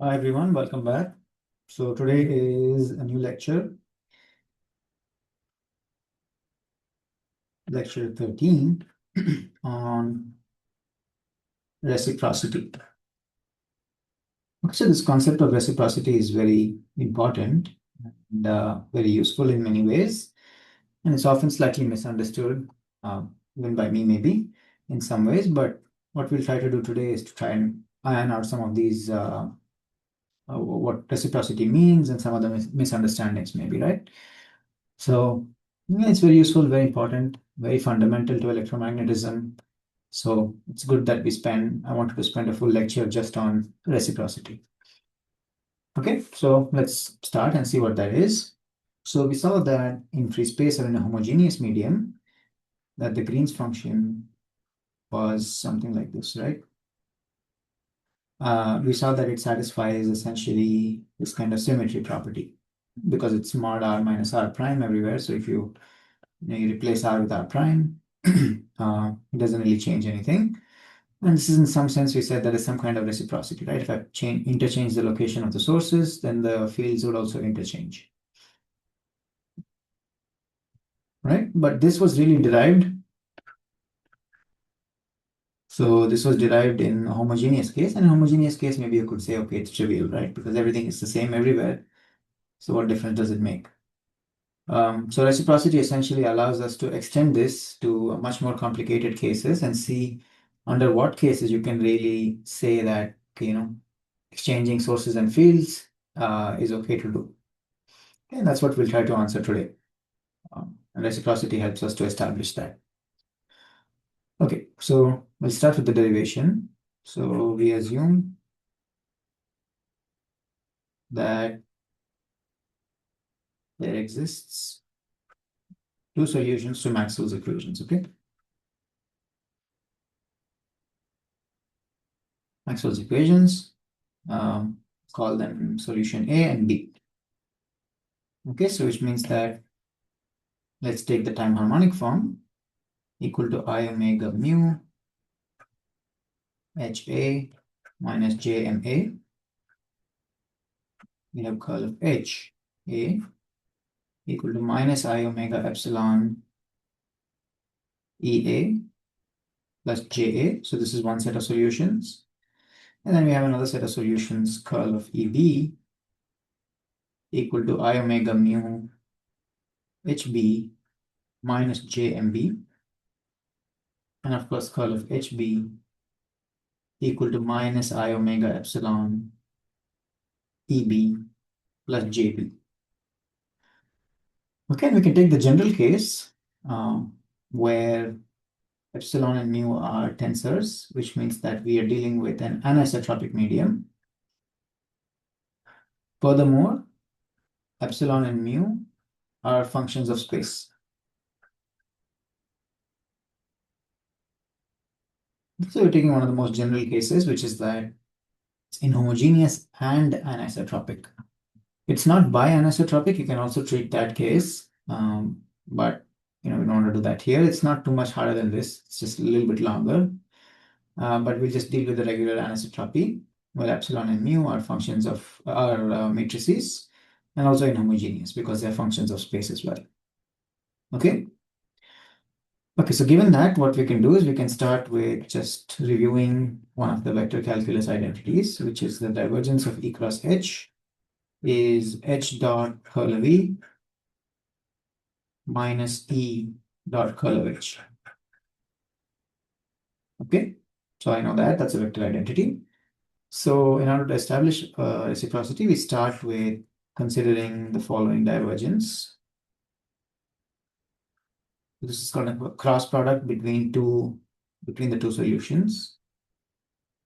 Hi everyone, welcome back. So today is a new lecture 13 on reciprocity. So this concept of reciprocity is very important and very useful in many ways, and it's often slightly misunderstood, even by me maybe in some ways. But what we'll try to do today is to try and iron out some of these what reciprocity means and some of the misunderstandings maybe, right? So yeah, it's very useful, very important, very fundamental to electromagnetism. So it's good that I wanted to spend a full lecture just on reciprocity. Okay, so let's start and see what that is. So we saw that in free space or in a homogeneous medium, that the Green's function was something like this, right? We saw that it satisfies essentially this kind of symmetry property because it's mod r minus r prime everywhere. So if you replace r with r prime, it doesn't really change anything. And this is in some sense, we said that is some kind of reciprocity, right? If I interchange the location of the sources, then the fields would also interchange, right? But this was really derived. So this was derived in a homogeneous case. And in a homogeneous case, maybe you could say, okay, it's trivial, right? Because everything is the same everywhere. So what difference does it make? So reciprocity essentially allows us to extend this to much more complicated cases and see under what cases you can really say that, exchanging sources and fields is okay to do. And that's what we'll try to answer today. And reciprocity helps us to establish that. Okay, so we'll start with the derivation. So we assume that there exists two solutions to Maxwell's equations, okay? Maxwell's equations, call them solution A and B. Okay, so which means that let's take the time harmonic form equal to I omega mu HA minus JMA. We have curl of H A equal to minus I omega epsilon EA plus JA. So this is one set of solutions. And then we have another set of solutions, curl of EB equal to I omega mu HB minus JMB. And of course, curl of HB equal to minus I omega epsilon EB plus JB. Okay, we can take the general case where epsilon and mu are tensors, which means that we are dealing with an anisotropic medium. Furthermore, epsilon and mu are functions of space. So we're taking one of the most general cases, which is that it's inhomogeneous and anisotropic. It's not bi-anisotropic. You can also treat that case, but we don't want to do that here. It's not too much harder than this. It's just a little bit longer. But we'll just deal with the regular anisotropy, where epsilon and mu are functions of matrices, and also inhomogeneous because they're functions of space as well. Okay. Okay, so given that, what we can do is we can start with just reviewing one of the vector calculus identities, which is the divergence of E cross H is H dot curl of E minus E dot curl of H. Okay, so I know that that's a vector identity. So in order to establish reciprocity, we start with considering the following divergence. This is called a cross product between the two solutions,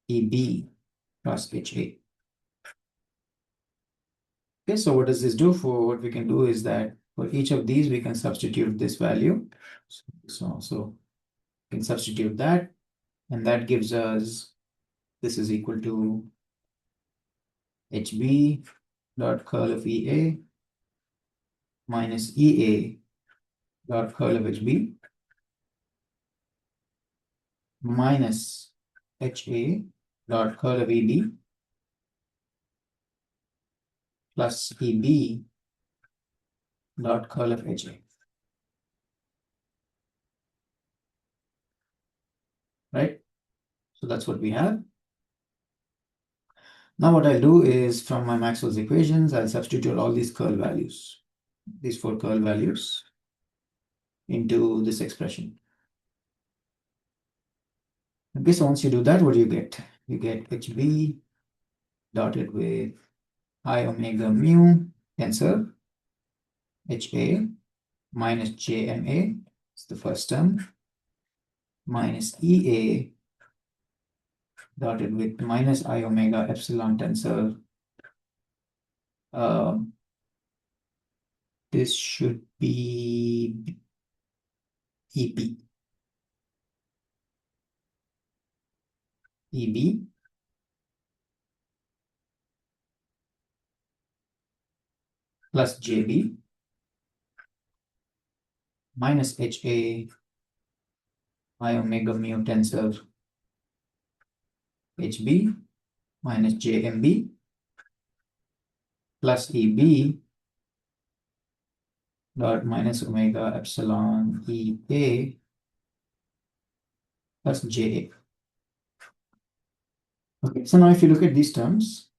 EB cross HA. Okay, so what does this do? For what we can do is that for each of these, we can substitute this value. So we can substitute that, and that gives us, this is equal to HB dot curl of EA minus EA dot curl of HB minus HA dot curl of EB plus EB dot curl of HA. Right? So that's what we have. Now what I'll do is from my Maxwell's equations, I'll substitute all these curl values, these 4 curl values into this expression. Okay, so once you do that, what do you get? You get HB dotted with I omega mu tensor HA minus JMA, it's the first term, minus EA dotted with minus I omega epsilon tensor. This should be EP. EB plus JB minus HA I omega mu tensor HB minus JMB plus EB dot minus omega epsilon EA plus JA. Okay, so now if you look at these terms,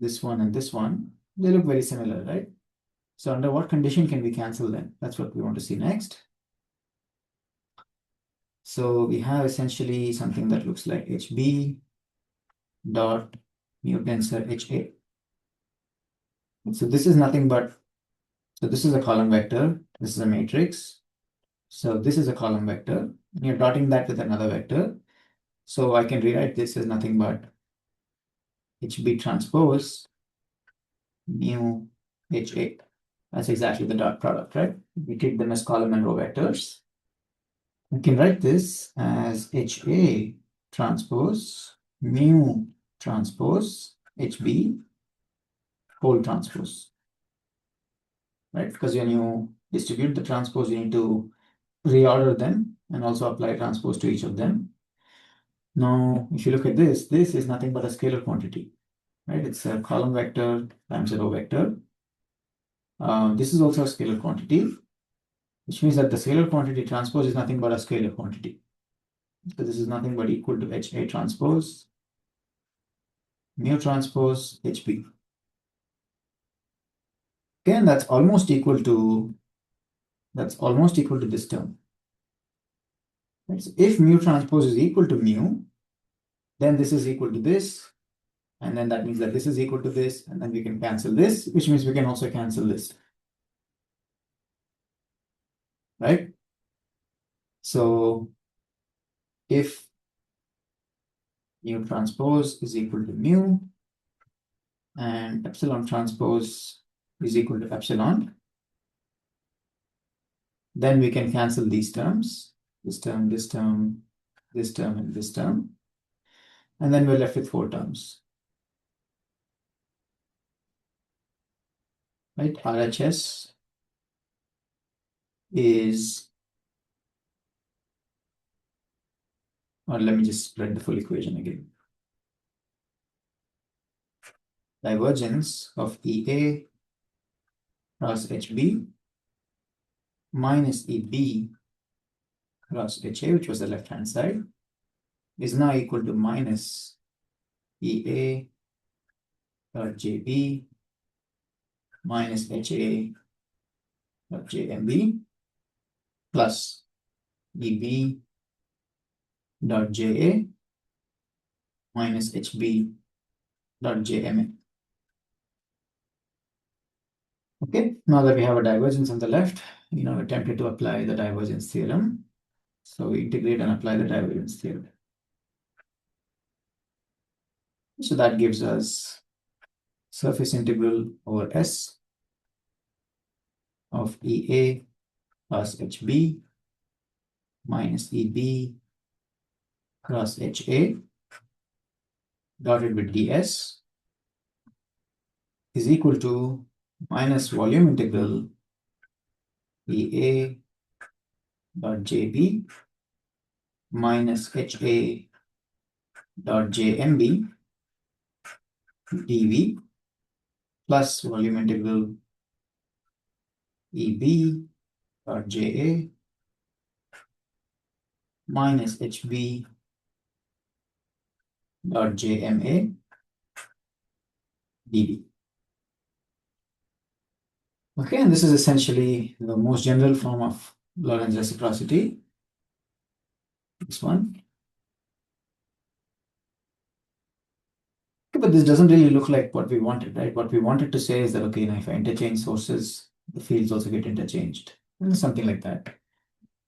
this one and this one, they look very similar, right? So under what condition can we cancel them? That's what we want to see next. So we have essentially something that looks like HB dot mu tensor HA. So this is nothing but, so this is a column vector, this is a matrix. So this is a column vector, and you're dotting that with another vector. So I can rewrite this as nothing but HB transpose mu HA. That's exactly the dot product, right? We take them as column and row vectors. We can write this as HA transpose mu transpose HB whole transpose, right? Because when you distribute the transpose, you need to reorder them and also apply transpose to each of them. Now, if you look at this, this is nothing but a scalar quantity, right? It's a column vector times a row vector. This is also a scalar quantity, which means that the scalar quantity transpose is nothing but a scalar quantity. So this is nothing but equal to HA transpose mu transpose HB. Again, that's almost equal to this term. Right? So if mu transpose is equal to mu, then this is equal to this, and then that means that this is equal to this, and then we can cancel this, which means we can also cancel this. Right? So if mu transpose is equal to mu and epsilon transpose is equal to epsilon, then we can cancel these terms, this term, this term, this term, and this term. And then we're left with 4 terms. Right? RHS is, or let me just write the full equation again. Divergence of EA cross HB minus EB cross HA, which was the left-hand side, is now equal to minus EA dot JB minus HA dot JMB plus EB dot JA minus HB dot JMA. Okay, now that we have a divergence on the left, attempted to apply the divergence theorem. So we integrate and apply the divergence theorem. So that gives us surface integral over S of EA plus HB minus EB cross HA dotted with ds is equal to minus volume integral EA dot JB minus HA dot JMB dV plus volume integral EB dot JA minus HB dot JMA dB. Okay, and this is essentially the most general form of Lorentz reciprocity. This one. Okay, but this doesn't really look like what we wanted, right? What we wanted to say is that, okay, now if I interchange sources, the fields also get interchanged, something like that.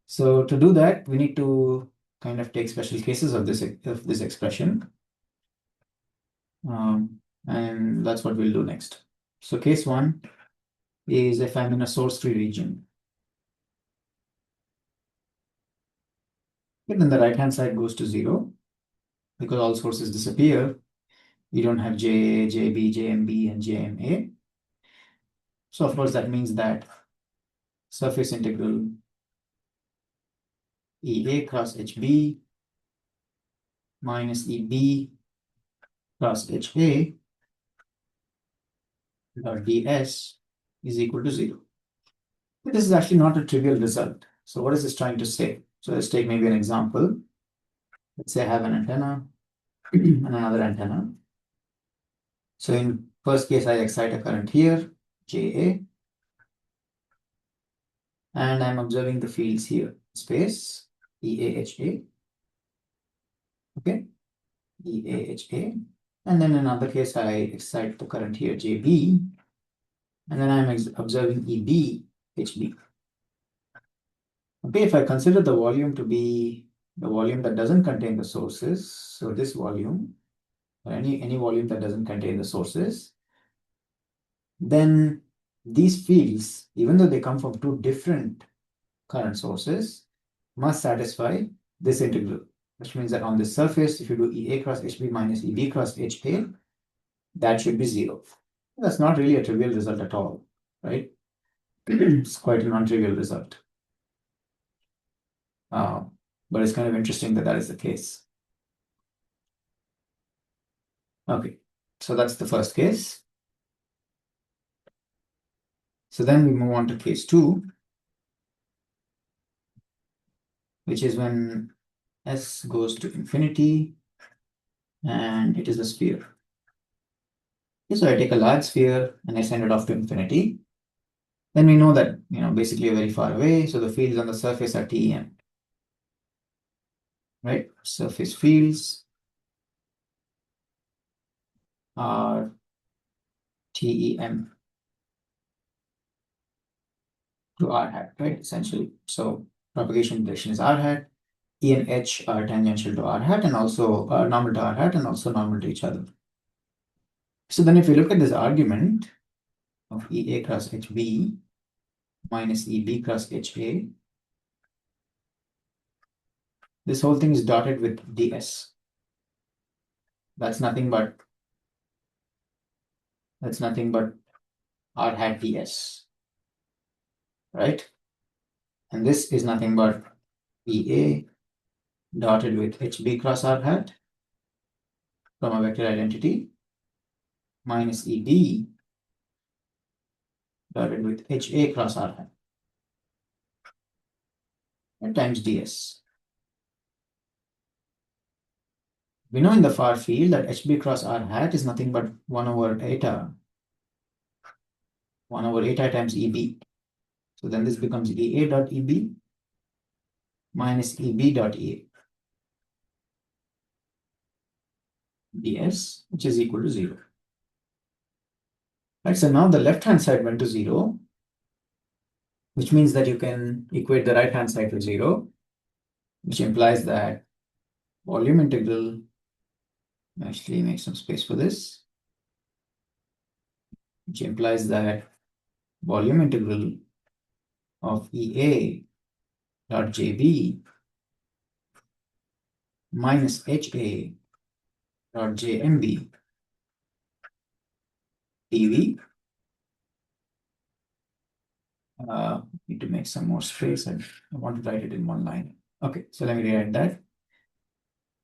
So to do that, we need to kind of take special cases of this expression. And that's what we'll do next. So case one is if I'm in a source-free region. Then the right-hand side goes to 0 because all sources disappear. You don't have JA, JB, JMB, and JMA. So of course, that means that surface integral EA cross HB minus EB cross HA dot ds is equal to 0. But this is actually not a trivial result. So what is this trying to say? So let's take maybe an example. Let's say I have an antenna and another antenna. So in first case, I excite a current here, JA, and I'm observing the fields here, space, EAHA, okay, EAHA. And then in another case, I excite the current here, JB, and then I'm observing EB, HB. Okay, if I consider the volume to be the volume that doesn't contain the sources, so this volume, or any volume that doesn't contain the sources, then these fields, even though they come from two different current sources, must satisfy this integral, which means that on this surface, if you do EA cross HB minus EB cross HA, that should be 0. That's not really a trivial result at all, right? It's quite a non-trivial result. But it's kind of interesting that that is the case. Okay, so that's the first case. So then we move on to case 2, which is when S goes to infinity and it is a sphere. Okay, so I take a large sphere and I send it off to infinity. Then we know that, basically you're very far away. So the fields on the surface are TEM, right? Surface fields are TEM to R hat, right? Essentially. So propagation direction is R hat. E and H are tangential to R hat and also normal to R hat and also normal to each other. So then if you look at this argument of EA cross HB minus EB cross HA, this whole thing is dotted with DS. That's nothing but R hat DS, right? And this is nothing but EA dotted with HB cross R hat from a vector identity minus EB dotted with HA cross R hat and times DS. We know in the far field that HB cross R hat is nothing but 1 over eta times EB. So then this becomes EA dot EB minus EB dot EA ds, which is equal to 0. Right, so now the left-hand side went to 0, which means that you can equate the right-hand side to 0, which implies that volume integral, actually make some space for this, which implies that volume integral of EA dot JB minus HA dot JMB dV. Need to make some more space and I want to write it in one line. Okay, so let me rewrite that.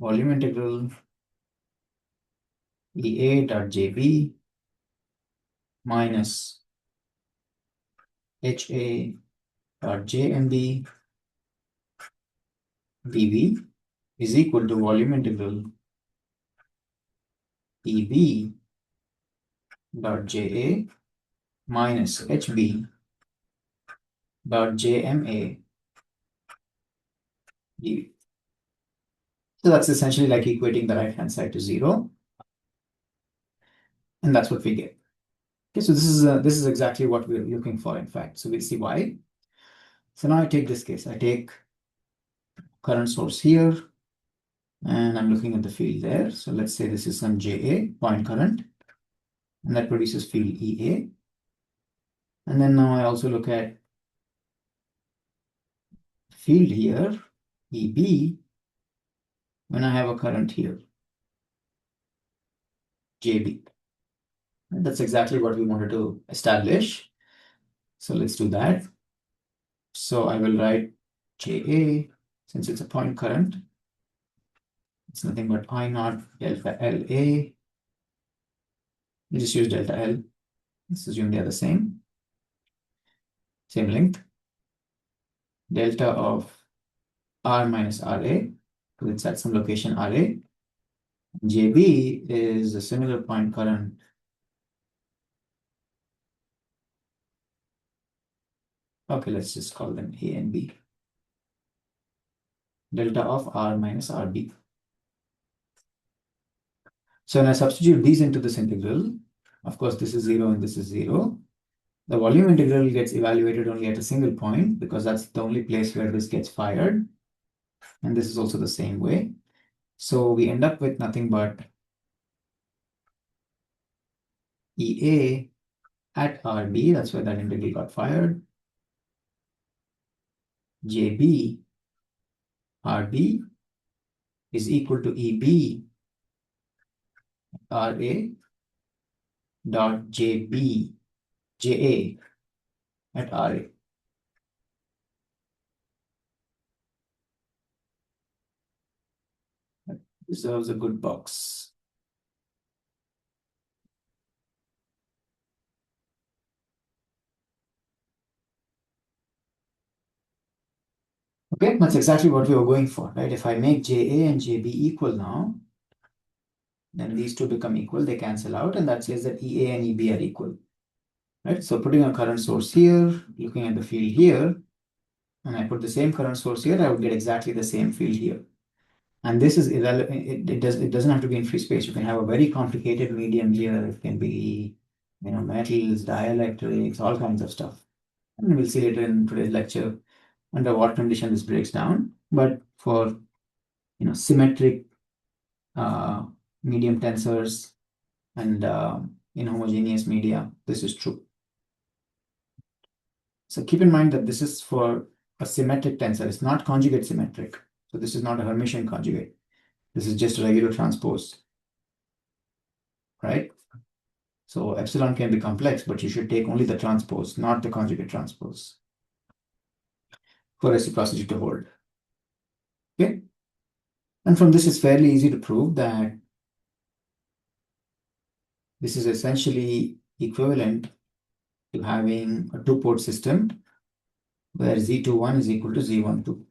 Volume integral EA dot JB minus HA dot JMB dV is equal to volume integral EB dot JA minus HB dot JMA dV. So that's essentially like equating the right-hand side to 0. And that's what we get. Okay, so this is exactly what we're looking for, in fact. So we'll see why. So now I take this case. I take current source here, and I'm looking at the field there. So let's say this is some JA, point current, and that produces field EA. And then now I also look at field here, EB, when I have a current here, JB. And that's exactly what we wanted to establish. So let's do that. So I will write JA, since it's a point current, it's nothing but I naught delta LA. You just use delta L. Let's assume they are the same length. Delta of R minus RA, because it's at some location RA. JB is a similar point current. Okay, let's just call them A and B. Delta of R minus RB. So when I substitute these into this integral, of course, this is 0 and this is 0. The volume integral gets evaluated only at a single point because that's the only place where this gets fired. And this is also the same way. So we end up with nothing but EA at RB, that's where that integral got fired. JB RB is equal to EB RA dot JB JA at RA. That deserves a good box. Okay, that's exactly what we were going for, right? If I make JA and JB equal now, then these two become equal, they cancel out, and that says that EA and EB are equal, right? So putting a current source here, looking at the field here, and I put the same current source here, I would get exactly the same field here. And this is irrelevant. It doesn't have to be in free space. You can have a very complicated medium here. It can be, metals, dielectrics, all kinds of stuff. And we'll see later in today's lecture under what condition this breaks down. But for symmetric medium tensors and inhomogeneous media, this is true. So keep in mind that this is for a symmetric tensor. It's not conjugate symmetric. So this is not a Hermitian conjugate. This is just a regular transpose, right? So epsilon can be complex, but you should take only the transpose, not the conjugate transpose, for reciprocity to hold. Okay? And from this, it's fairly easy to prove that this is essentially equivalent to having a two-port system where Z21 is equal to Z12.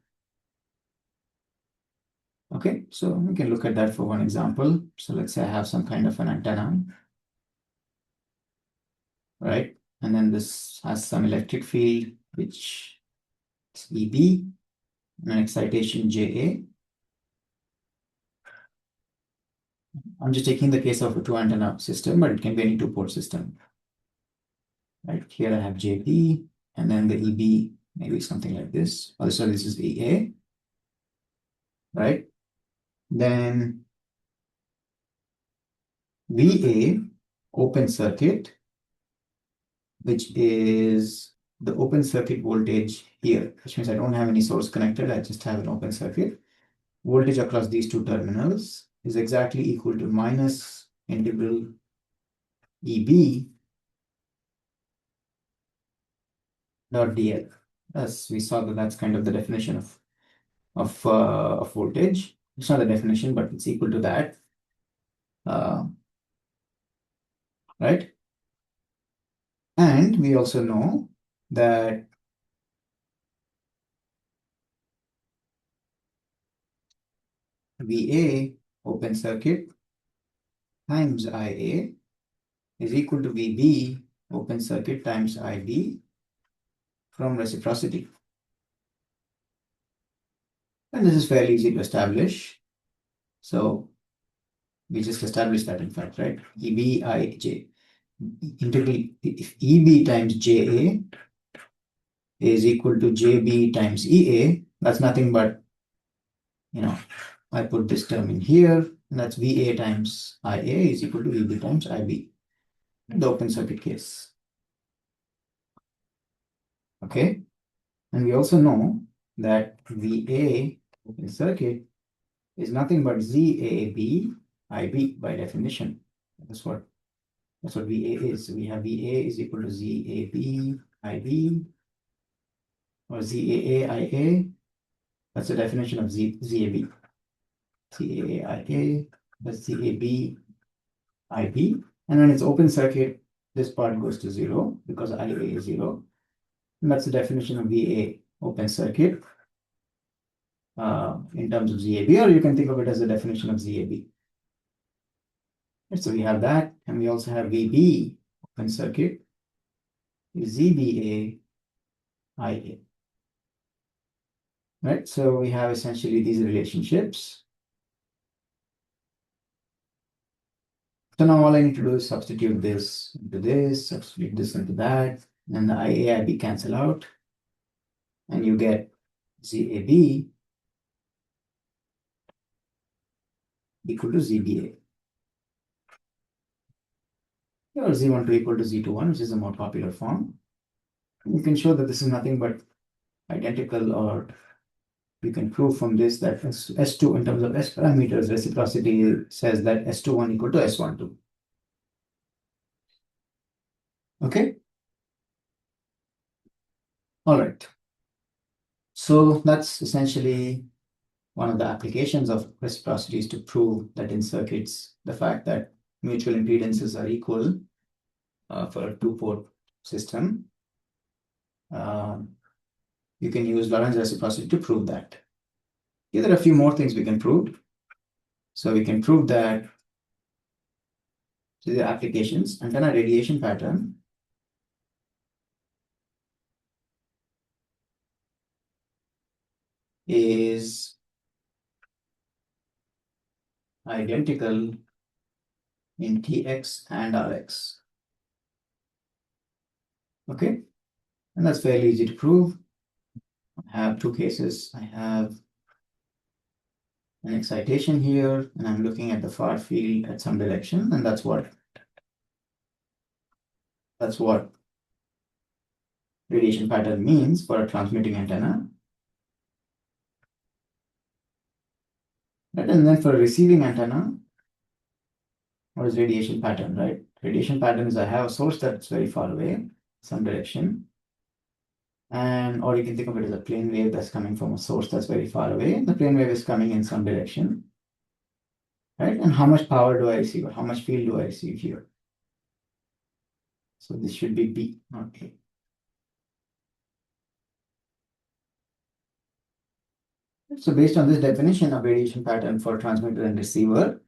Okay, so we can look at that for one example. So let's say I have some kind of an antenna, right? And then this has some electric field, which is EB, and an excitation JA. I'm just taking the case of a two antenna system, but it can be any two-port system. Right here I have JP, and then the EB, maybe something like this. Oh, so this is EA, right? Then VA, open circuit, which is the open circuit voltage here, which means I don't have any source connected, I just have an open circuit. Voltage across these two terminals is exactly equal to minus integral EB dot DL. As we saw that that's kind of the definition of voltage. It's not the definition, but it's equal to that. Right? And we also know that VA open circuit times IA is equal to VB open circuit times IB from reciprocity. And this is fairly easy to establish. So we just established that in fact, right? EBIJ. Integral, if EB times JA is equal to JB times EA, that's nothing but, I put this term in here, and that's VA times IA is equal to VB times IB, the open circuit case. Okay, and we also know that VA open circuit is nothing but ZAB IB by definition. That's what VA is. We have VA is equal to ZAB IB or ZAA IA. That's the definition of ZAB. ZAA IA, that's ZAB IB. And when it's open circuit, this part goes to 0 because IA is 0. And that's the definition of VA open circuit in terms of ZAB, or you can think of it as the definition of ZAB. So we have that, and we also have VB open circuit is ZBA IA. Right, so we have essentially these relationships. So now all I need to do is substitute this into this, substitute this into that, and the IA, IB cancel out, and you get ZAB equal to ZBA. Or Z12 equal to Z21, which is a more popular form. You can show that this is nothing but identical, or you can prove from this that S2 in terms of S parameters, reciprocity says that S21 equal to S12. Okay? All right. So that's essentially one of the applications of reciprocity, is to prove that in circuits, the fact that mutual impedances are equal for a two-port system, you can use Lorentz reciprocity to prove that. Here there are a few more things we can prove. So we can prove that the applications, antenna radiation pattern is identical in TX and RX. Okay, and that's fairly easy to prove. I have two cases. I have an excitation here, and I'm looking at the far field at some direction, and that's what radiation pattern means for a transmitting antenna. Right? And then for a receiving antenna, what is radiation pattern, right? Radiation pattern is I have a source that's very far away, some direction, and or you can think of it as a plane wave that's coming from a source that's very far away. The plane wave is coming in some direction, right? And how much power do I receive, or how much field do I receive here? So this should be B, not A. So based on this definition of radiation pattern for transmitter and receiver,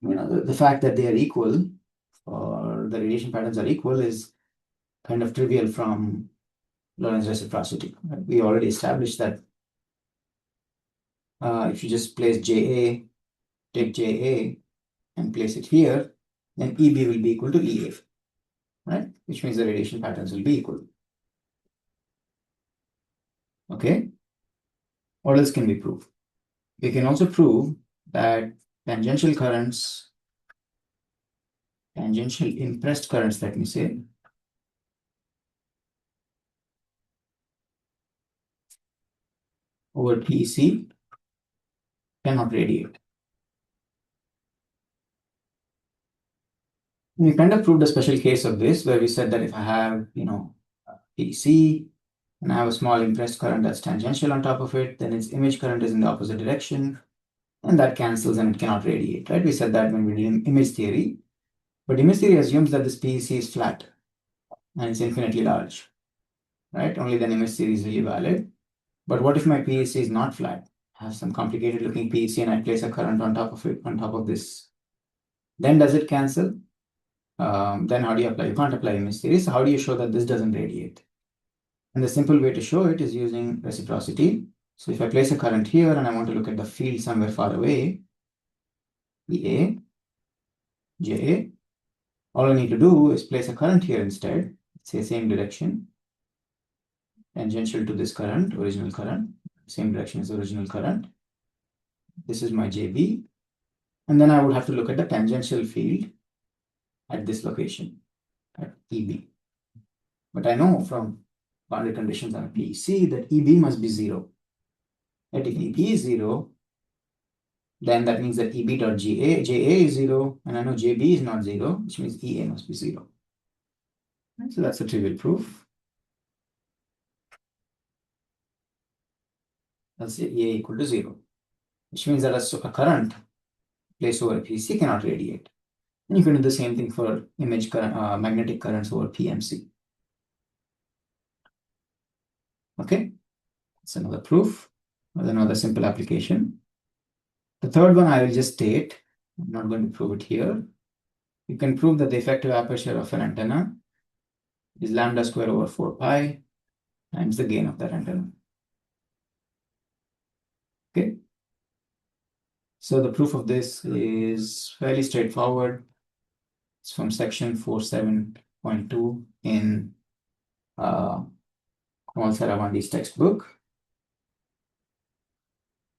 the fact that they are equal, or the radiation patterns are equal, is kind of trivial from Lorentz reciprocity. Right? We already established that if you just place JA, take JA and place it here, then EB will be equal to EA, right? Which means the radiation patterns will be equal. Okay. What else can we prove? We can also prove that tangential impressed currents, let me say, over PEC cannot radiate. We kind of proved a special case of this, where we said that if I have, PEC, and I have a small impressed current that's tangential on top of it, then its image current is in the opposite direction, and that cancels and it cannot radiate, right? We said that when we did image theory, but image theory assumes that this PEC is flat. and it's infinitely large, right? Only then image theory is really valid. But what if my PEC is not flat? I have some complicated looking PEC and I place a current on top of it, on top of this. Then does it cancel? Then how do you apply? You can't apply image theory. So how do you show that this doesn't radiate? And the simple way to show it is using reciprocity. So if I place a current here and I want to look at the field somewhere far away, EA, JA, all I need to do is place a current here instead, say same direction, tangential to this current, original current, same direction as the original current. This is my JB. And then I would have to look at the tangential field at this location, at EB. But I know from boundary conditions on a PEC that EB must be 0. And if EB is 0, then that means that EB dot JA is 0, and I know JB is not 0, which means EA must be 0. So that's a trivial proof. Let's say EA equal to 0, which means that a current placed over a PEC cannot radiate. And you can do the same thing for image current, magnetic currents over PMC. Okay, that's another proof. That's another simple application. The third one I will just state. I'm not going to prove it here. You can prove that the effective aperture of an antenna is lambda square over 4 pi times the gain of that antenna. Okay. So the proof of this is fairly straightforward. It's from section 47.2 in Kamal Saravandi's textbook.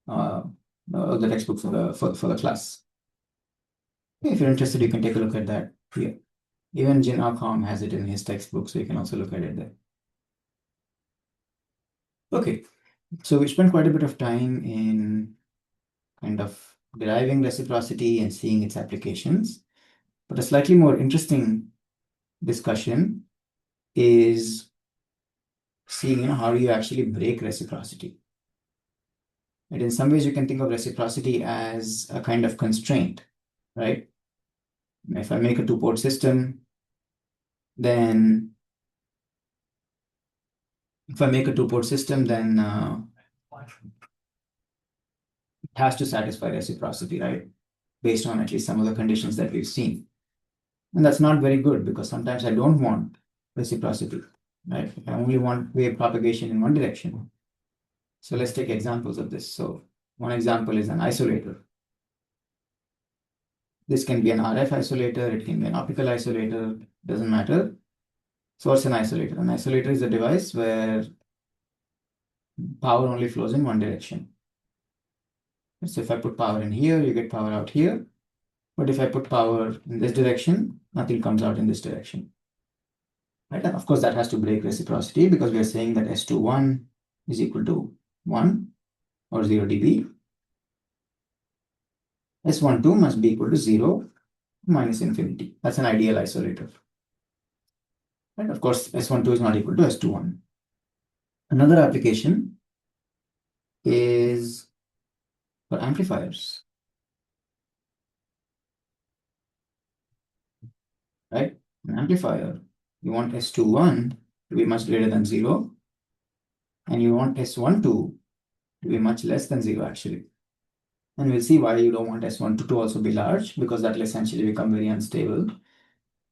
The textbook for the class. If you're interested, you can take a look at that here. Even Jin Akam has it in his textbook, so you can also look at it there. Okay, so we spent quite a bit of time in kind of deriving reciprocity and seeing its applications. But a slightly more interesting discussion is seeing, how do you actually break reciprocity? And in some ways, you can think of reciprocity as a kind of constraint, right? If I make a two-port system, then it has to satisfy reciprocity, right? Based on at least some of the conditions that we've seen. And that's not very good because sometimes I don't want reciprocity, right? I only want wave propagation in one direction. So let's take examples of this. So one example is an isolator. This can be an RF isolator, it can be an optical isolator, doesn't matter. So what's an isolator? An isolator is a device where power only flows in one direction. So if I put power in here, you get power out here. But if I put power in this direction, nothing comes out in this direction. Right? And of course, that has to break reciprocity because we are saying that S21 is equal to 1 or 0 dB. S12 must be equal to 0 minus infinity. That's an ideal isolator. Right? Of course, S12 is not equal to S21. Another application is for amplifiers. Right? An amplifier, you want S21 to be much greater than 0, and you want S12 to be much less than 0 actually. And we'll see why you don't want S12 to also be large, because that will essentially become very unstable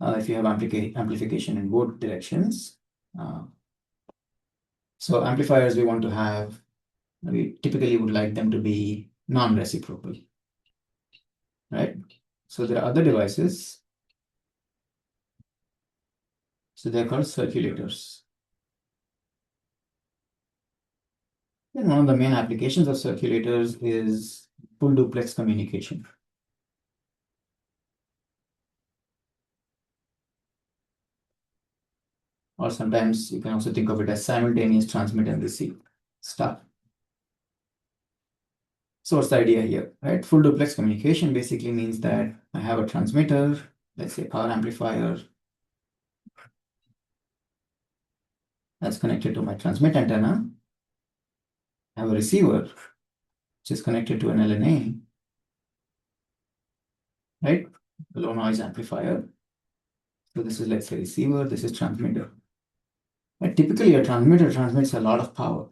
if you have amplification in both directions. So amplifiers we want to have, we typically would like them to be non-reciprocal, right? So there are other devices. So they're called circulators. And one of the main applications of circulators is full duplex communication. Or sometimes you can also think of it as simultaneous transmit and receive stuff. So what's the idea here, right? Full duplex communication basically means that I have a transmitter, let's say power amplifier, that's connected to my transmit antenna. I have a receiver, which is connected to an LNA, right? A low noise amplifier. So this is, let's say, receiver, this is transmitter. But typically a transmitter transmits a lot of power.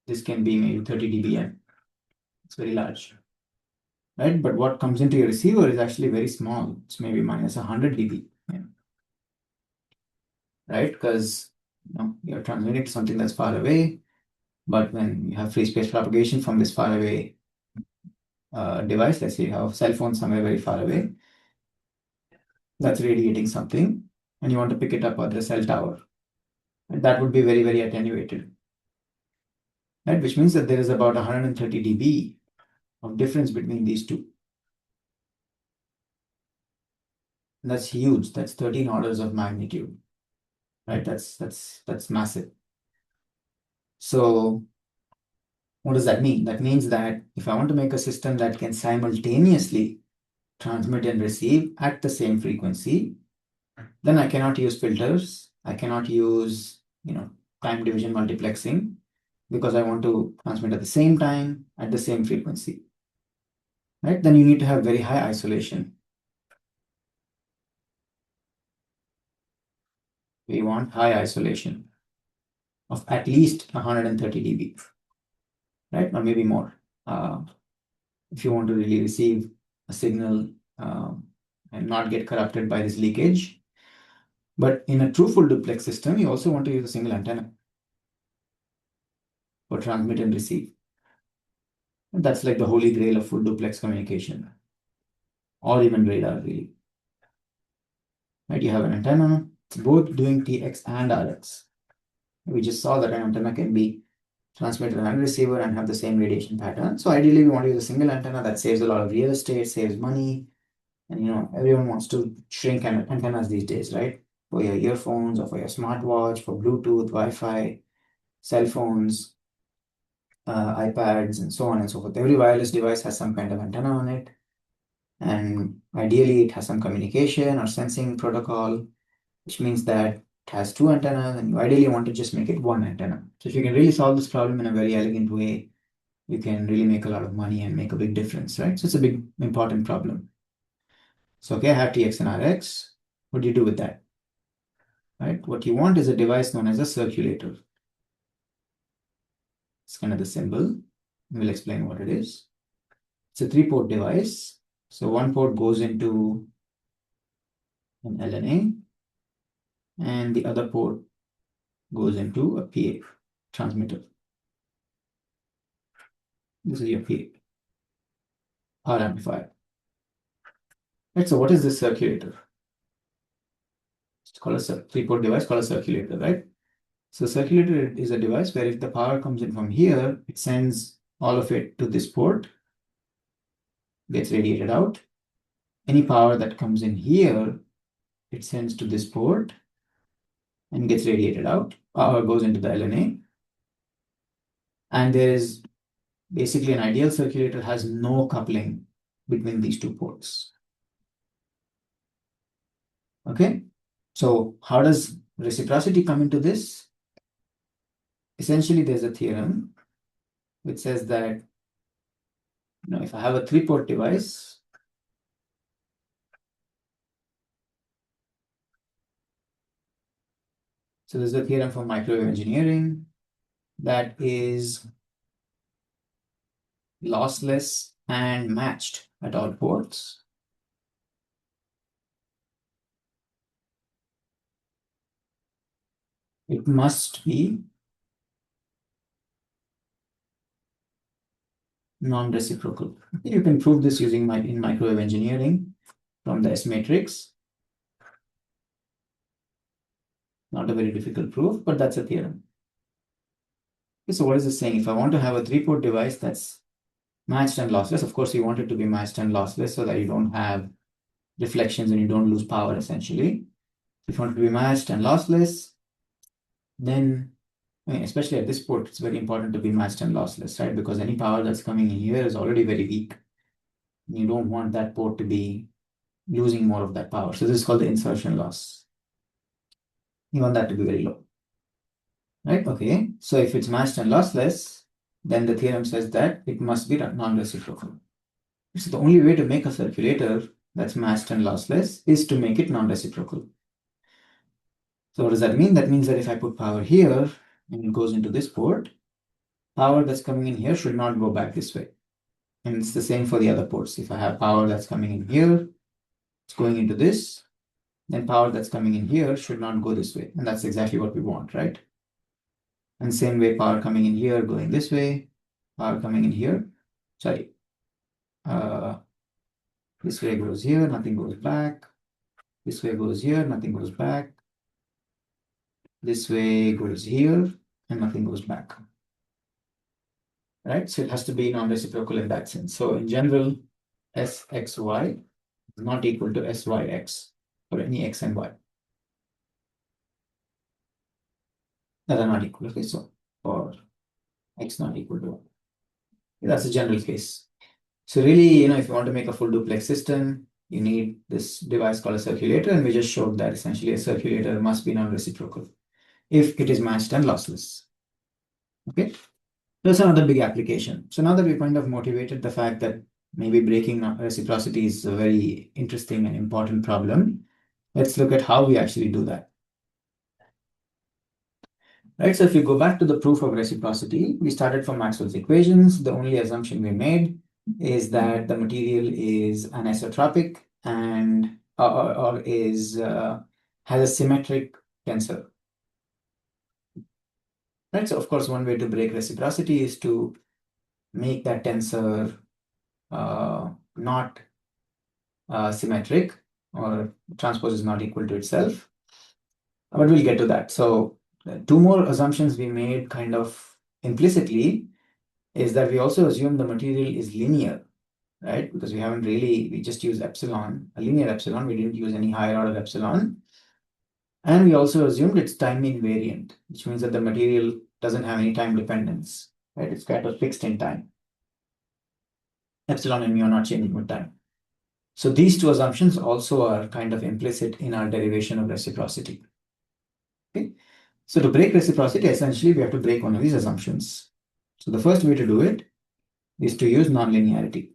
This can be maybe 30 dBm. It's very large, right? But what comes into your receiver is actually very small. It's maybe minus 100 dB, right? Because you're transmitting to something that's far away. But when you have free space propagation from this far away device, let's say you have a cell phone somewhere very far away, that's radiating something, and you want to pick it up at the cell tower. And that would be very, very attenuated, right? Which means that there is about 130 dB of difference between these two. And that's huge. That's 13 orders of magnitude, right? That's massive. So what does that mean? That means that if I want to make a system that can simultaneously transmit and receive at the same frequency, then I cannot use filters. I cannot use, time division multiplexing, because I want to transmit at the same time at the same frequency, right? Then you need to have very high isolation. We want high isolation of at least 130 dB, right? Or maybe more. If you want to really receive a signal and not get corrupted by this leakage. But in a true full duplex system, you also want to use a single antenna for transmit and receive. And that's like the holy grail of full duplex communication, or even radar, really. Right? You have an antenna, it's both doing TX and RX. We just saw that an antenna can be transmitter and receiver and have the same radiation pattern. So ideally, we want to use a single antenna that saves a lot of real estate, saves money. And everyone wants to shrink antennas these days, right? For your earphones or for your smartwatch, for Bluetooth, Wi-Fi, cell phones, iPads, and so on and so forth. Every wireless device has some kind of antenna on it. And ideally, it has some communication or sensing protocol, which means that it has two antennas, and you ideally want to just make it one antenna. So if you can really solve this problem in a very elegant way, you can really make a lot of money and make a big difference, right? So it's a big, important problem. So, okay, I have TX and RX. What do you do with that? Right? What you want is a device known as a circulator. It's kind of the symbol. We'll explain what it is. It's a 3-port device. So one port goes into an LNA, and the other port goes into a PA transmitter. This is your PA, power amplifier. Right, so what is this circulator? It's called a 3-port device called a circulator, right? So circulator is a device where if the power comes in from here, it sends all of it to this port, gets radiated out. Any power that comes in here, it sends to this port and gets radiated out. Power goes into the LNA. And there is basically an ideal circulator has no coupling between these two ports. Okay, so how does reciprocity come into this? Essentially, there's a theorem which says that if I have a 3-port device, so there's a theorem from microwave engineering that is lossless and matched at all ports. It must be non-reciprocal. You can prove this using in microwave engineering from the S matrix. Not a very difficult proof, but that's a theorem. Okay, so what is this saying? If I want to have a 3-port device that's matched and lossless, of course, you want it to be matched and lossless so that you don't have reflections and you don't lose power, essentially. If you want it to be matched and lossless, then, especially at this port, it's very important to be matched and lossless, right? Because any power that's coming in here is already very weak. You don't want that port to be losing more of that power. So this is called the insertion loss. You want that to be very low, right? Okay, so if it's matched and lossless, then the theorem says that it must be non-reciprocal. So the only way to make a circulator that's matched and lossless is to make it non-reciprocal. So what does that mean? That means that if I put power here and it goes into this port, power that's coming in here should not go back this way. And it's the same for the other ports. If I have power that's coming in here, it's going into this, then power that's coming in here should not go this way. And that's exactly what we want, right? And same way, power coming in here, going this way, power coming in here. Sorry. This way goes here, nothing goes back. This way goes here, nothing goes back. This way goes here, and nothing goes back. Right? So it has to be non-reciprocal in that sense. So in general, Sxy is not equal to Syx for any x and y that are not equal. Okay, so for x not equal to 1. That's a general case. So really, if you want to make a full duplex system, you need this device called a circulator, and we just showed that essentially a circulator must be non-reciprocal if it is matched and lossless. Okay, that's another big application. So now that we kind of motivated the fact that maybe breaking reciprocity is a very interesting and important problem, let's look at how we actually do that. Right, so if you go back to the proof of reciprocity, we started from Maxwell's equations. The only assumption we made is that the material is anisotropic and or is has a symmetric tensor. Right, so of course, one way to break reciprocity is to make that tensor not symmetric, or transpose is not equal to itself. But we'll get to that. So two more assumptions we made kind of implicitly is that we also assume the material is linear, right? Because we just use epsilon, a linear epsilon. We didn't use any higher order epsilon. And we also assumed it's time invariant, which means that the material doesn't have any time dependence, right? It's kind of fixed in time. Epsilon and mu are not changing with time. So these two assumptions also are kind of implicit in our derivation of reciprocity. Okay. So to break reciprocity, essentially, we have to break one of these assumptions. So the first way to do it is to use nonlinearity.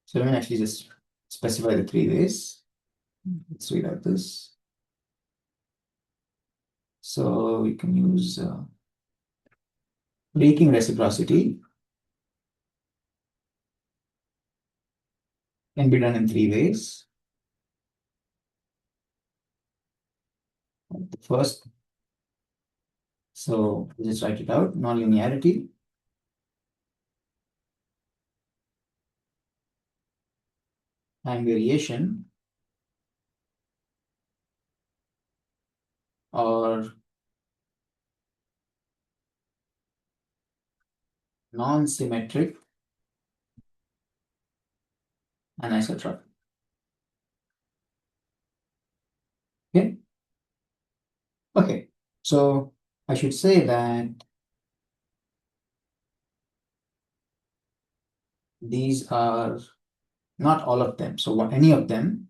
So let me actually just specify the three ways. Let's read out this. So we can use breaking reciprocity can be done in three ways. The first, so just write it out, nonlinearity. Time variation, or non-symmetric anisotropic. Okay. Okay. So I should say that these are not all of them. So any of them.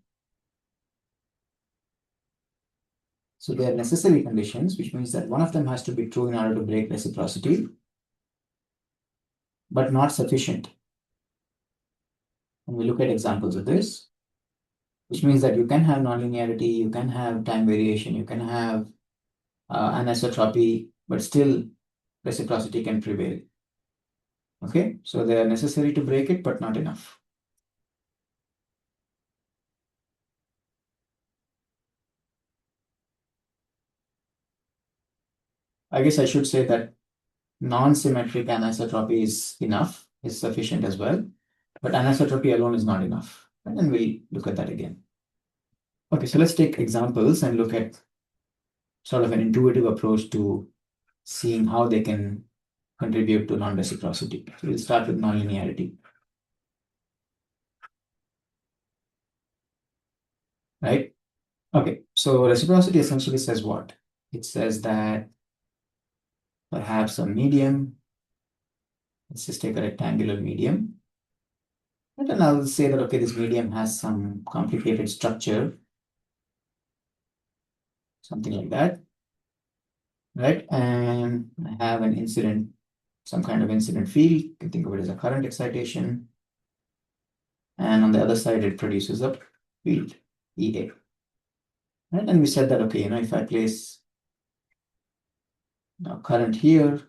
So they are necessary conditions, which means that one of them has to be true in order to break reciprocity, but not sufficient. And we look at examples of this, which means that you can have nonlinearity, you can have time variation, you can have anisotropy, but still reciprocity can prevail. Okay, so they are necessary to break it, but not enough. I guess I should say that non-symmetric anisotropy is enough, is sufficient as well, but anisotropy alone is not enough. And then we'll look at that again. Okay, so let's take examples and look at sort of an intuitive approach to seeing how they can contribute to non-reciprocity. So we'll start with nonlinearity. Right? Okay, so reciprocity essentially says what? It says that perhaps a medium, let's just take a rectangular medium. And then I'll say that, okay, this medium has some complicated structure, something like that, right? And I have an incident some kind of incident field. You can think of it as a current excitation. And on the other side, it produces a field, EA. Right? And we said that, okay, if I place now current here,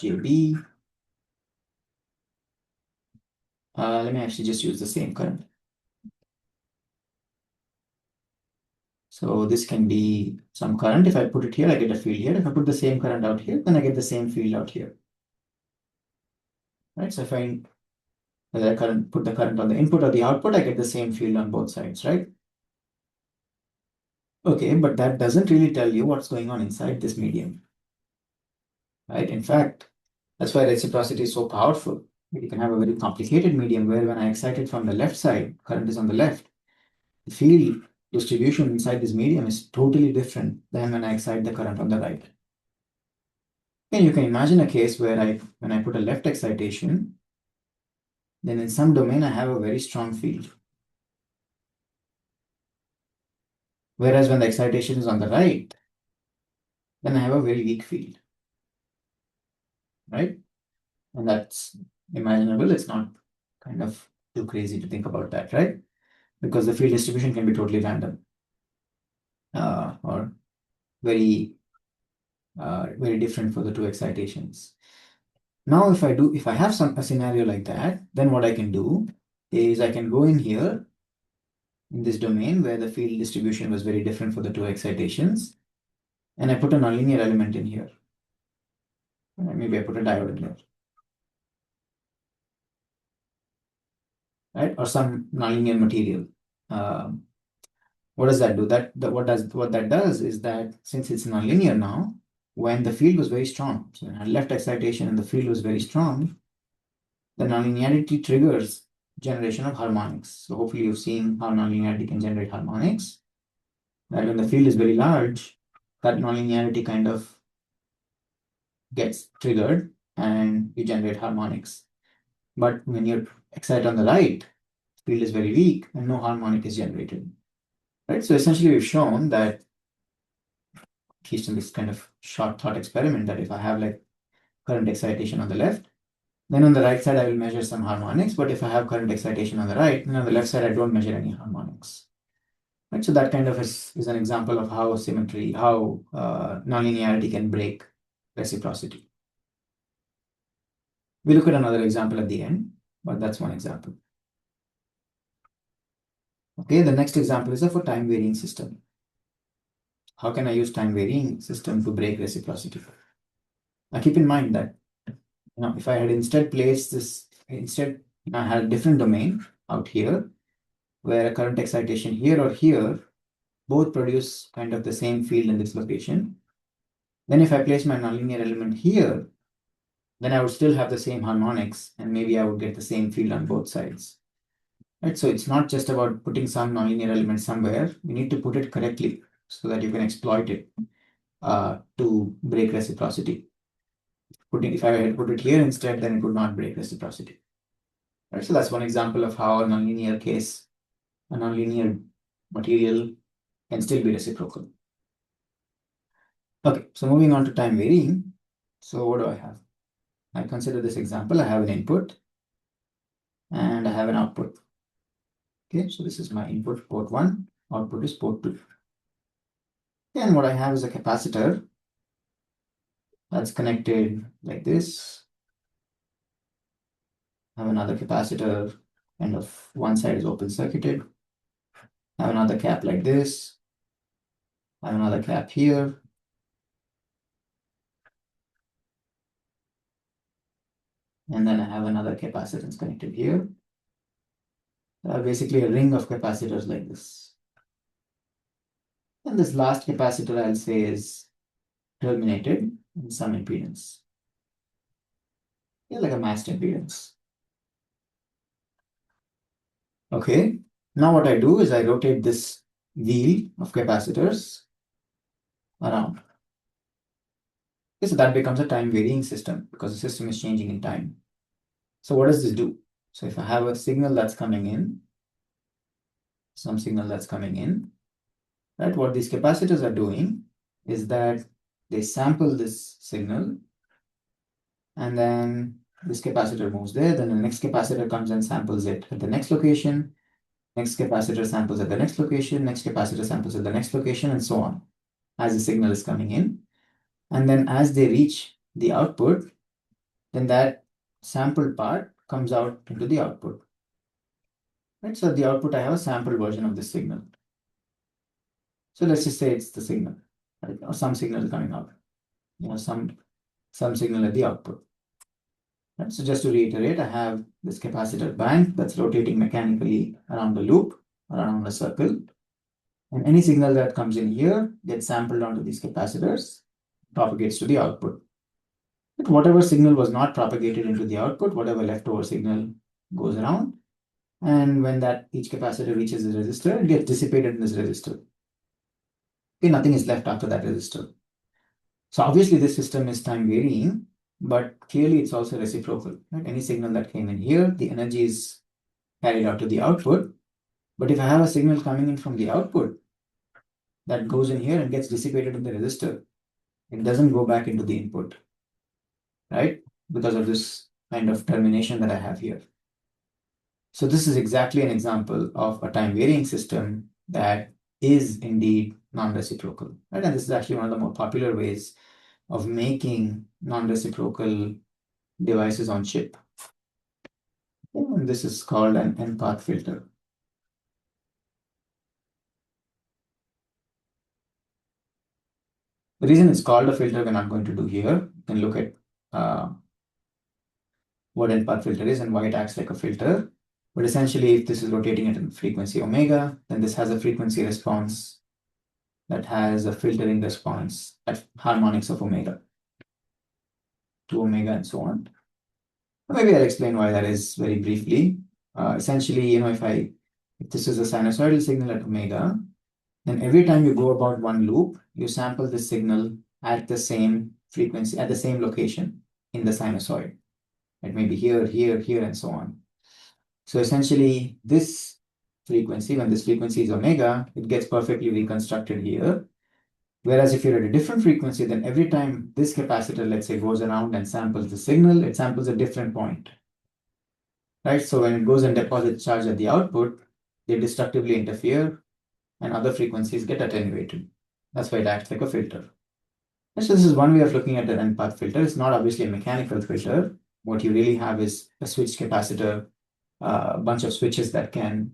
JB, let me actually just use the same current. So this can be some current. If I put it here, I get a field here. If I put the same current out here, then I get the same field out here. Right? So if I whether I put the current on the input or the output, I get the same field on both sides, right? Okay, but that doesn't really tell you what's going on inside this medium, right? In fact, that's why reciprocity is so powerful. You can have a very complicated medium where when I excite it from the left side, current is on the left, the field distribution inside this medium is totally different than when I excite the current on the right. And you can imagine a case where when I put a left excitation, then in some domain I have a very strong field. Whereas when the excitation is on the right, then I have a very weak field, right? And that's imaginable. It's not kind of too crazy to think about that, right? Because the field distribution can be totally random or very, very different for the two excitations. Now, if I have a scenario like that, then what I can do is I can go in here in this domain where the field distribution was very different for the two excitations, and I put a nonlinear element in here. Maybe I put a diode in here, right? Or some nonlinear material. What does that do? What that does is that since it's nonlinear now, when the field was very strong, so when I had left excitation and the field was very strong, the nonlinearity triggers generation of harmonics. So hopefully you've seen how nonlinearity can generate harmonics. That when the field is very large, that nonlinearity kind of gets triggered and you generate harmonics. But when you excite on the right, field is very weak and no harmonic is generated. Right? So essentially we've shown that, at least in this kind of short thought experiment, that if I have like current excitation on the left, then on the right side I will measure some harmonics. But if I have current excitation on the right, then on the left side I don't measure any harmonics. Right? So that kind of is an example of how nonlinearity can break reciprocity. We look at another example at the end, but that's one example. Okay, the next example is of a time varying system. How can I use time varying system to break reciprocity? Now keep in mind that if I had instead placed this, I had a different domain out here where a current excitation here or here both produce kind of the same field in this location. Then if I place my nonlinear element here, then I would still have the same harmonics and maybe I would get the same field on both sides. Right? So it's not just about putting some nonlinear element somewhere. You need to put it correctly so that you can exploit it to break reciprocity. If I had put it here instead, then it would not break reciprocity. Right? So that's one example of how a nonlinear material can still be reciprocal. Okay, so moving on to time varying. So what do I have? I consider this example. I have an input and I have an output. Okay, so this is my input, port 1, output is port 2. And what I have is a capacitor that's connected like this. I have another capacitor, kind of one side is open circuited. I have another cap like this. I have another cap here. And then I have another capacitance connected here. Basically a ring of capacitors like this. And this last capacitor, I'll say, is terminated in some impedance. Yeah, like a matched impedance. Okay, now what I do is I rotate this wheel of capacitors around. Okay, so that becomes a time varying system because the system is changing in time. So what does this do? So if I have a signal that's coming in, some signal that's coming in, right? What these capacitors are doing is that they sample this signal and then this capacitor moves there, then the next capacitor comes and samples it at the next location, next capacitor samples at the next location, next capacitor samples at the next location, and so on, as the signal is coming in. And then as they reach the output, then that sampled part comes out into the output. Right? So at the output, I have a sampled version of this signal. So let's just say it's the signal, right? Or some signal coming out, some signal at the output. Right? So just to reiterate, I have this capacitor bank that's rotating mechanically around the loop, around the circle. And any signal that comes in here gets sampled onto these capacitors, propagates to the output. But whatever signal was not propagated into the output, whatever leftover signal goes around, and when that each capacitor reaches the resistor, it gets dissipated in this resistor. Okay, nothing is left after that resistor. So obviously this system is time varying, but clearly it's also reciprocal. Right? Any signal that came in here, the energy is carried out to the output. But if I have a signal coming in from the output that goes in here and gets dissipated in the resistor, it doesn't go back into the input, right? Because of this kind of termination that I have here. So this is exactly an example of a time varying system that is indeed non-reciprocal, right? And this is actually one of the more popular ways of making non-reciprocal devices on chip. And this is called an N-path filter. The reason it's called a filter, we're not going to do here. You can look at what N-path filter is and why it acts like a filter. But essentially, if this is rotating at a frequency omega, then this has a frequency response that has a filtering response at harmonics of omega to omega and so on. Maybe I'll explain why that is very briefly. Essentially, if this is a sinusoidal signal at omega, then every time you go about one loop, you sample the signal at the same frequency, at the same location in the sinusoid. It may be here, here, here, and so on. So essentially, this frequency, when this frequency is omega, it gets perfectly reconstructed here. Whereas if you're at a different frequency, then every time this capacitor, let's say, goes around and samples the signal, it samples a different point. Right? So when it goes and deposits charge at the output, they destructively interfere and other frequencies get attenuated. That's why it acts like a filter. And so this is one way of looking at an N-path filter. It's not obviously a mechanical filter. What you really have is a switched capacitor, a bunch of switches that can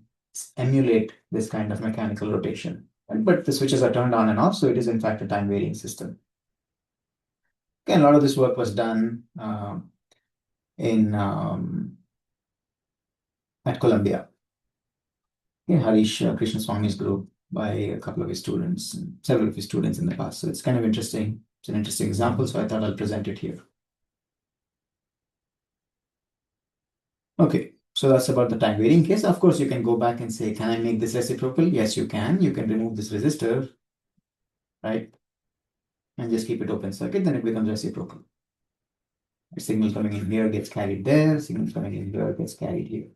emulate this kind of mechanical rotation. But the switches are turned on and off, so it is in fact a time varying system. Okay, a lot of this work was done in at Columbia. Okay, Harish Krishnaswamy's group by a couple of his students, and several of his students in the past. So it's kind of interesting. It's an interesting example, so I thought I'll present it here. Okay, so that's about the time varying case. Of course, you can go back and say, can I make this reciprocal? Yes, you can. You can remove this resistor, right? And just keep it open circuit, then it becomes reciprocal. A signal coming in here gets carried there, signal coming in here gets carried here.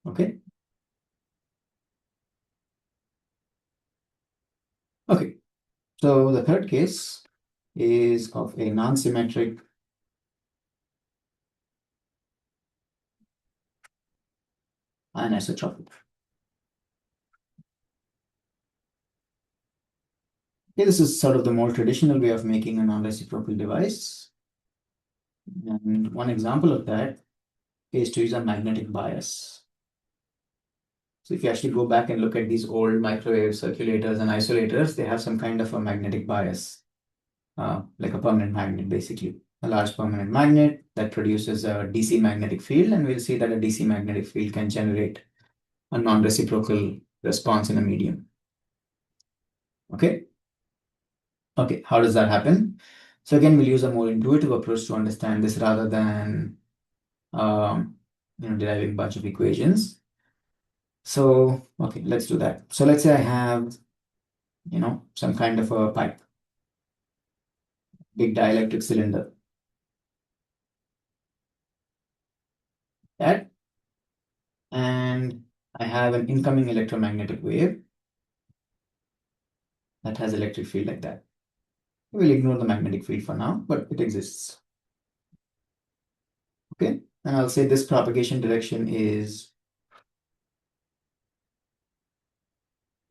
Okay. Okay. So the third case is of a non-symmetric anisotropic. Okay, this is sort of the more traditional way of making a non-reciprocal device. And one example of that is to use a magnetic bias. So if you actually go back and look at these old microwave circulators and isolators, they have some kind of a magnetic bias, like a permanent magnet, basically. A large permanent magnet that produces a DC magnetic field, and we'll see that a DC magnetic field can generate a non-reciprocal response in a medium. Okay? Okay, how does that happen? So again, we'll use a more intuitive approach to understand this rather than deriving a bunch of equations. So, okay, let's do that. So let's say I have, some kind of a pipe, big dielectric cylinder. That, and I have an incoming electromagnetic wave that has electric field like that. We'll ignore the magnetic field for now, but it exists. Okay, and I'll say this propagation direction is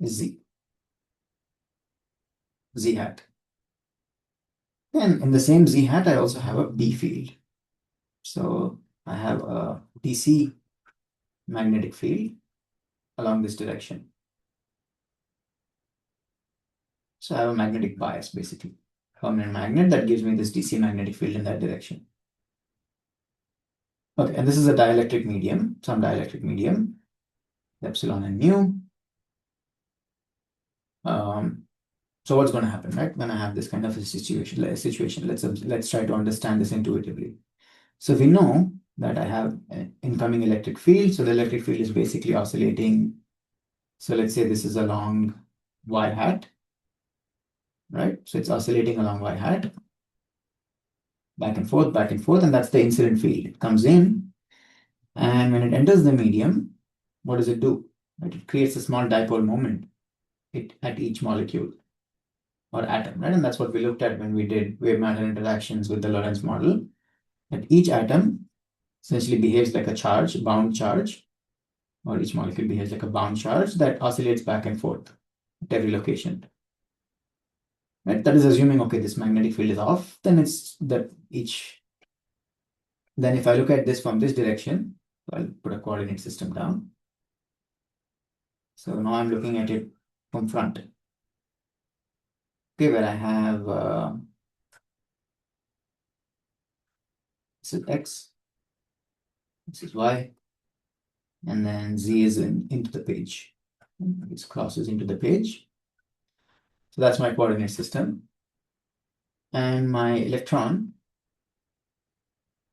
z hat. And in the same z hat, I also have a B field. So I have a DC magnetic field along this direction. So I have a magnetic bias, basically. Permanent magnet that gives me this DC magnetic field in that direction. Okay, and this is a dielectric medium, some dielectric medium, epsilon and mu. So what's going to happen, right? When I have this kind of a situation, let's try to understand this intuitively. So we know that I have an incoming electric field. So the electric field is basically oscillating. So let's say this is along y hat, right? So it's oscillating along y hat, back and forth, and that's the incident field. It comes in, and when it enters the medium, what does it do? Right? It creates a small dipole moment at each molecule or atom, right? And that's what we looked at when we did wave matter interactions with the Lorentz model. That each atom essentially behaves like a charge, bound charge, or each molecule behaves like a bound charge that oscillates back and forth at every location. Right? That is assuming, okay, this magnetic field is off, then it's that each. Then if I look at this from this direction, I'll put a coordinate system down. So now I'm looking at it from front. Okay, where I have this is X, this is Y, and then Z is into the page. This crosses into the page. So that's my coordinate system. And my electron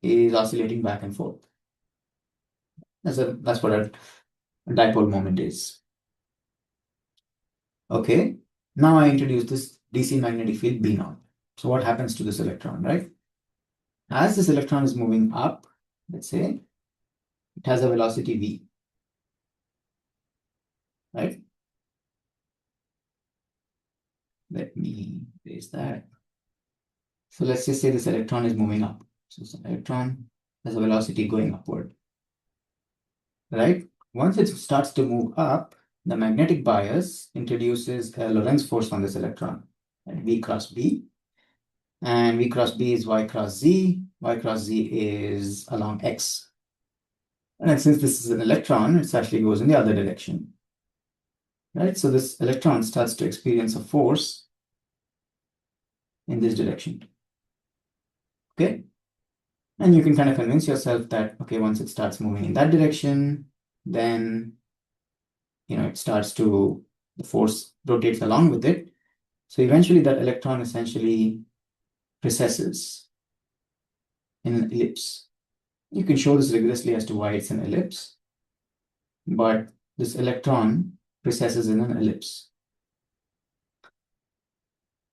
is oscillating back and forth. That's what a dipole moment is. Okay, now I introduce this DC magnetic field B naught. So what happens to this electron, right? As this electron is moving up, let's say, it has a velocity v, right? Let me erase that. So let's just say this electron is moving up. So this electron has a velocity going upward, right? Once it starts to move up, the magnetic bias introduces a Lorentz force on this electron, right? V cross B. And V cross B is Y cross Z. Y cross Z is along X. And since this is an electron, it actually goes in the other direction, right? So this electron starts to experience a force in this direction, okay? And you can kind of convince yourself that, okay, once it starts moving in that direction, then, it starts to, the force rotates along with it. So eventually that electron essentially precesses in an ellipse. You can show this rigorously as to why it's an ellipse, but this electron precesses in an ellipse.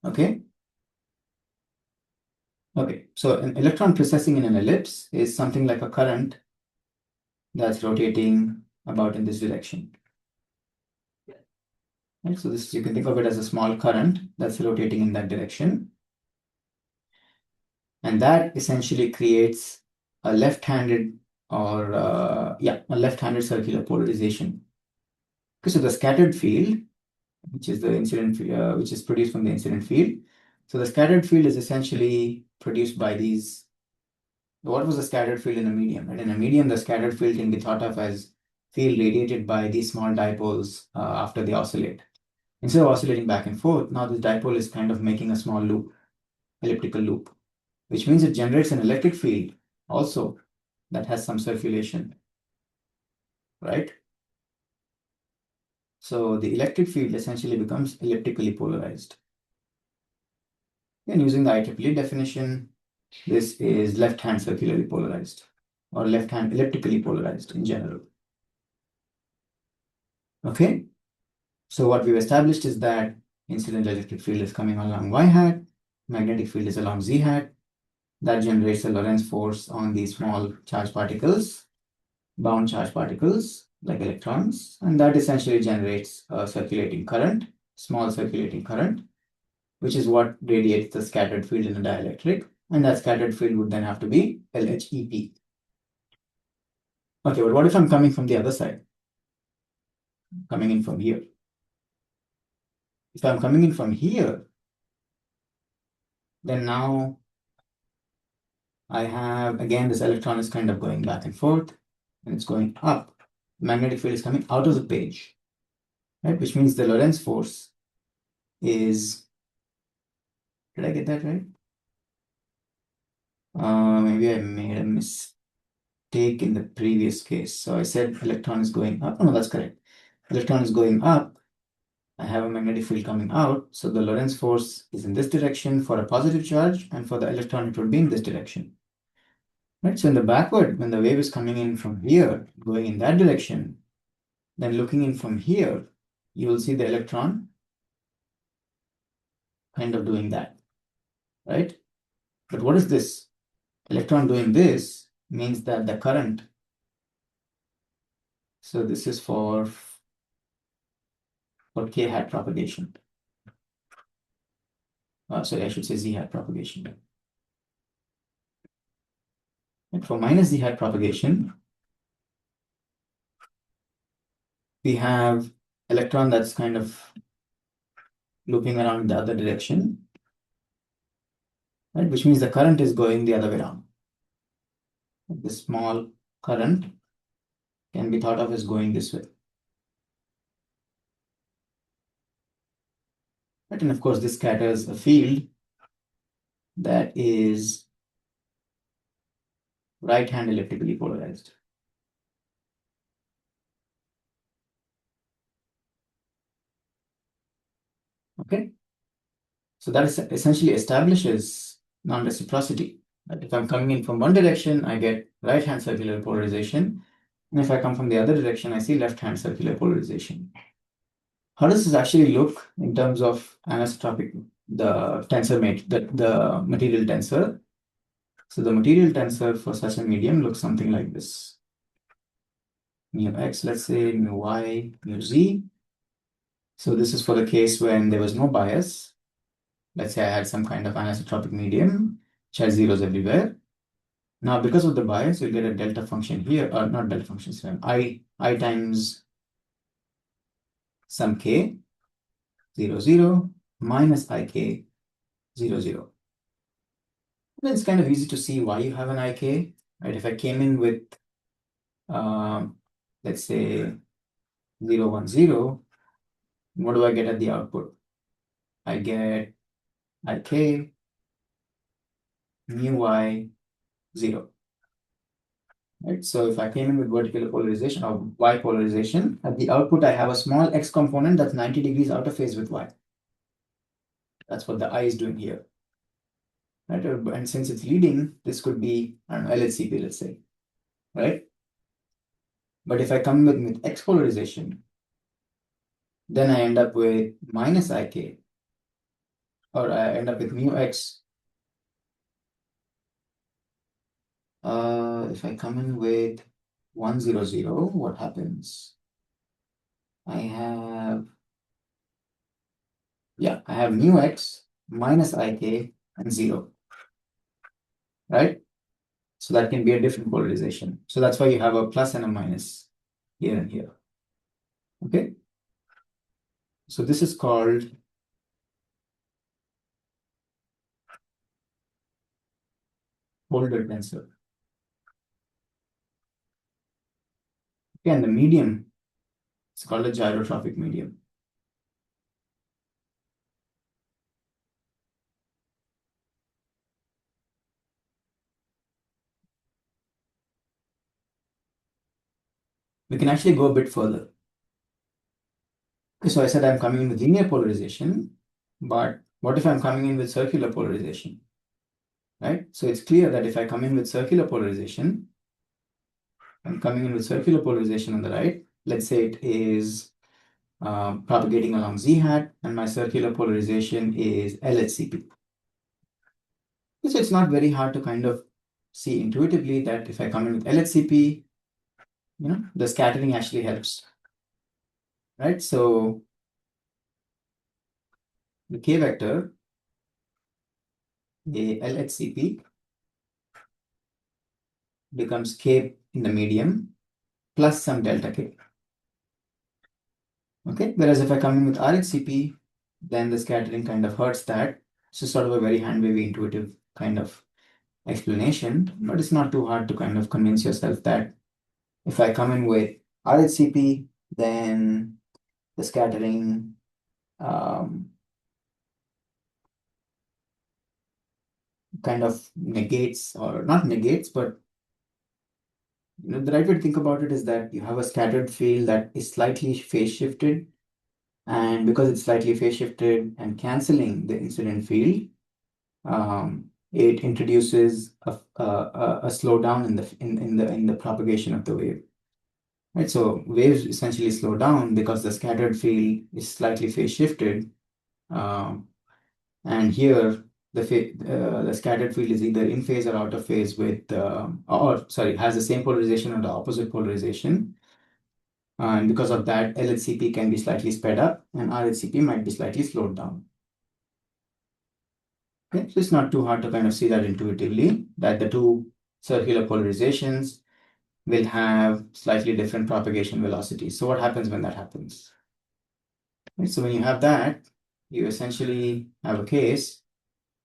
Okay? Okay, so an electron precessing in an ellipse is something like a current that's rotating about in this direction. Right? So this, you can think of it as a small current that's rotating in that direction. And that essentially creates a left-handed or a left-handed circular polarization. Okay, so the scattered field, which is the incident, which is produced from the incident field. So the scattered field is essentially produced by these. What was the scattered field in a medium? Right? In a medium, the scattered field can be thought of as field radiated by these small dipoles after they oscillate. Instead of oscillating back and forth, now this dipole is kind of making a small loop, elliptical loop, which means it generates an electric field also that has some circulation, right? So the electric field essentially becomes elliptically polarized. And using the IEEE definition, this is left-hand circularly polarized or left-hand elliptically polarized in general. Okay, so what we've established is that incident electric field is coming along y hat, magnetic field is along z hat. That generates a Lorentz force on these small charge particles, bound charge particles like electrons, and that essentially generates a circulating current, small circulating current, which is what radiates the scattered field in a dielectric. And that scattered field would then have to be LHEP. Okay, but what if I'm coming from the other side? Coming in from here. If I'm coming in from here, then now I have, again, this electron is kind of going back and forth, and it's going up. The magnetic field is coming out of the page, right? Which means the Lorentz force is, did I get that right? Maybe I made a mistake in the previous case. So I said electron is going up. Oh, no, that's correct. Electron is going up. I have a magnetic field coming out. So the Lorentz force is in this direction for a positive charge, and for the electron, it would be in this direction. Right? So in the backward, when the wave is coming in from here, going in that direction, then looking in from here, you will see the electron kind of doing that, right? But what is this? Electron doing this means that the current, so this is for k hat propagation. Sorry, I should say z hat propagation. And for minus z hat propagation, we have electron that's kind of looping around the other direction, right? Which means the current is going the other way around. This small current can be thought of as going this way. Right? And of course, this scatters a field that is right-hand elliptically polarized. Okay, so that is essentially establishes non-reciprocity. Right? If I'm coming in from one direction, I get right-hand circular polarization, and if I come from the other direction, I see left-hand circular polarization. How does this actually look in terms of anisotropic, the tensor the material tensor? So the material tensor for such a medium looks something like this. Mu x, let's say, mu y, mu z. So this is for the case when there was no bias. Let's say I had some kind of anisotropic medium, which has zeros everywhere. Now, because of the bias, you'll get a delta function here, or not delta function, sorry, I times some k, 0, 0, minus ik, 0, 0. Then it's kind of easy to see why you have an ik, right? If I came in with, let's say, 0, 1, 0, what do I get at the output? I get ik, mu y, 0. Right? So if I came in with vertical polarization or y polarization, at the output I have a small x component that's 90 degrees out of phase with y. That's what the I is doing here. Right? And since it's leading, this could be, I don't know, LHCP, let's say. Right? But if I come with x polarization, then I end up with minus ik, or I end up with mu x. If I come in with 1, 0, 0, what happens? I have mu x minus ik and 0, right? So that can be a different polarization. So that's why you have a plus and a minus here and here. Okay. So this is called Holder tensor. Okay, and the medium is called a gyrotropic medium. We can actually go a bit further. Okay, so I said I'm coming in with linear polarization, but what if I'm coming in with circular polarization? Right? So it's clear that if I come in with circular polarization, I'm coming in with circular polarization on the right. Let's say it is propagating along z hat, and my circular polarization is LHCP. So it's not very hard to kind of see intuitively that if I come in with LHCP, the scattering actually helps, right? So the k vector a LHCP becomes K in the medium plus some delta K. Okay, whereas if I come in with RHCP, then the scattering kind of hurts that. So sort of a very hand-wavy, intuitive kind of explanation, but it's not too hard to kind of convince yourself that if I come in with RHCP, then the scattering kind of negates, or not negates, but the right way to think about it is that you have a scattered field that is slightly phase shifted, and because it's slightly phase shifted and canceling the incident field, it introduces a slowdown in the propagation of the wave. Right, so waves essentially slow down because the scattered field is slightly phase shifted, and here the scattered field is either in phase or out of phase with, or sorry, has the same polarization or the opposite polarization. And because of that, LHCP can be slightly sped up and RHCP might be slightly slowed down. Okay, so it's not too hard to kind of see that intuitively, that the two circular polarizations will have slightly different propagation velocities. So what happens when that happens? Right, so when you have that, you essentially have a case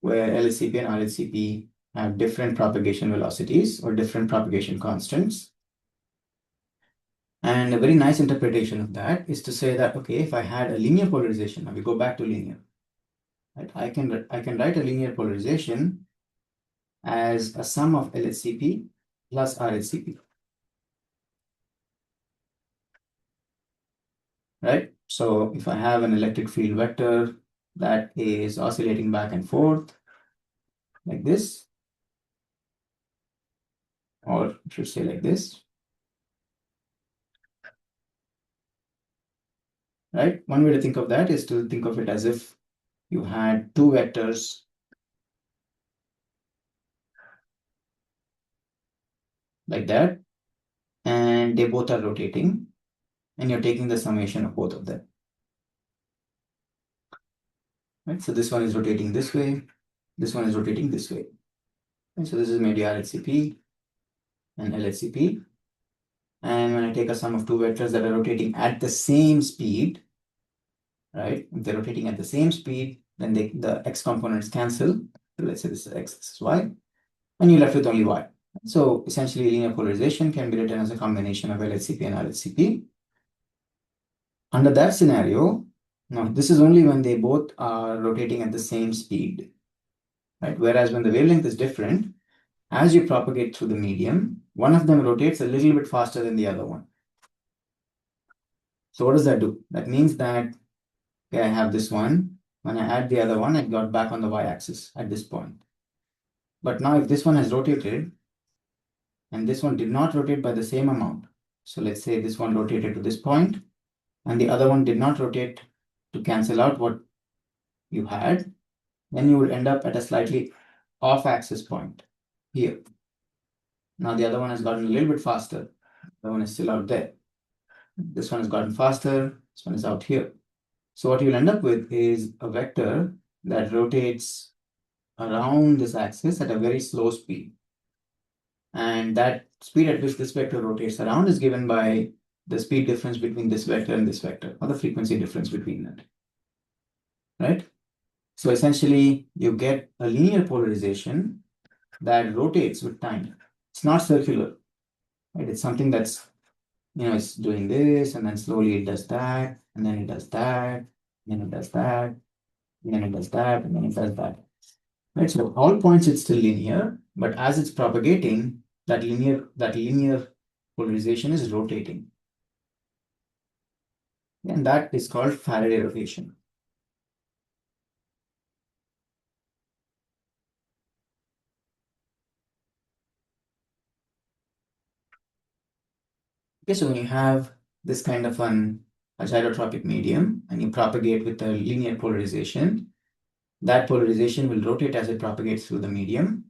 where LHCP and RHCP have different propagation velocities or different propagation constants. And a very nice interpretation of that is to say that, okay, if I had a linear polarization, now we go back to linear, right? I can write a linear polarization as a sum of LHCP plus RHCP, right? So if I have an electric field vector that is oscillating back and forth like this, or I should say like this, right? One way to think of that is to think of it as if you had two vectors like that, and they both are rotating, and you're taking the summation of both of them. Right? So this one is rotating this way, this one is rotating this way. And so this is maybe RHCP and LHCP. And when I take a sum of two vectors that are rotating at the same speed, right? If they're rotating at the same speed, then the x components cancel. So let's say this is x, this is y, and you're left with only y. So essentially, linear polarization can be written as a combination of LHCP and RHCP. Under that scenario, now this is only when they both are rotating at the same speed, right? Whereas when the wavelength is different, as you propagate through the medium, one of them rotates a little bit faster than the other one. So what does that do? That means that, okay, I have this one. When I add the other one, I got back on the y-axis at this point. But now if this one has rotated and this one did not rotate by the same amount, so let's say this one rotated to this point and the other one did not rotate to cancel out what you had, then you would end up at a slightly off-axis point here. Now the other one has gotten a little bit faster. The one is still out there. This one has gotten faster. This one is out here. So what you'll end up with is a vector that rotates around this axis at a very slow speed. And that speed at which this vector rotates around is given by the speed difference between this vector and this vector, or the frequency difference between that. Right? So essentially, you get a linear polarization that rotates with time. It's not circular, right? It's something that's, it's doing this, and then slowly it does that, and then it does that, and then it does that, and then it does that, and then it does that. Right? So all points it's still linear, but as it's propagating, that linear polarization is rotating. And that is called Faraday rotation. Okay, so when you have this kind of a gyrotropic medium and you propagate with a linear polarization, that polarization will rotate as it propagates through the medium,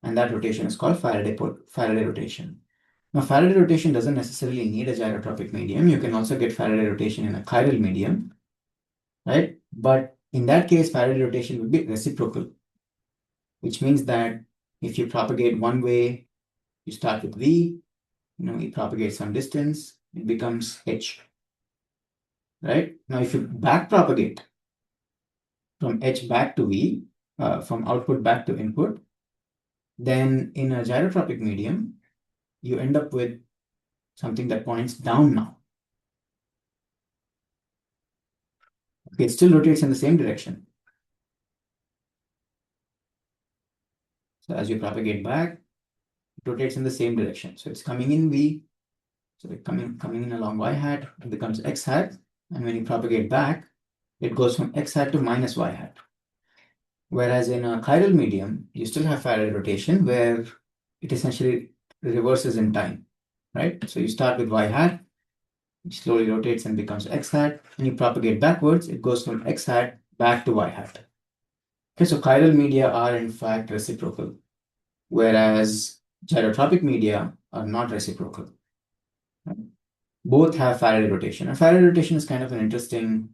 and that rotation is called Faraday rotation. Now, Faraday rotation doesn't necessarily need a gyrotropic medium. You can also get Faraday rotation in a chiral medium, right? But in that case, Faraday rotation would be reciprocal, which means that if you propagate one way, you start with V, you propagate some distance, it becomes H, right? Now, if you back propagate from H back to V, from output back to input, then in a gyrotropic medium, you end up with something that points down now. Okay, it still rotates in the same direction. So as you propagate back, it rotates in the same direction. So it's coming in V, so it's coming in along Y hat, it becomes X hat. And when you propagate back, it goes from X hat to minus Y hat. Whereas in a chiral medium, you still have Faraday rotation where it essentially reverses in time, right? So you start with Y hat, it slowly rotates and becomes X hat, and you propagate backwards, it goes from X hat back to Y hat. Okay, so chiral media are in fact reciprocal, whereas gyrotropic media are not reciprocal. Right? Both have Faraday rotation. And Faraday rotation is kind of an interesting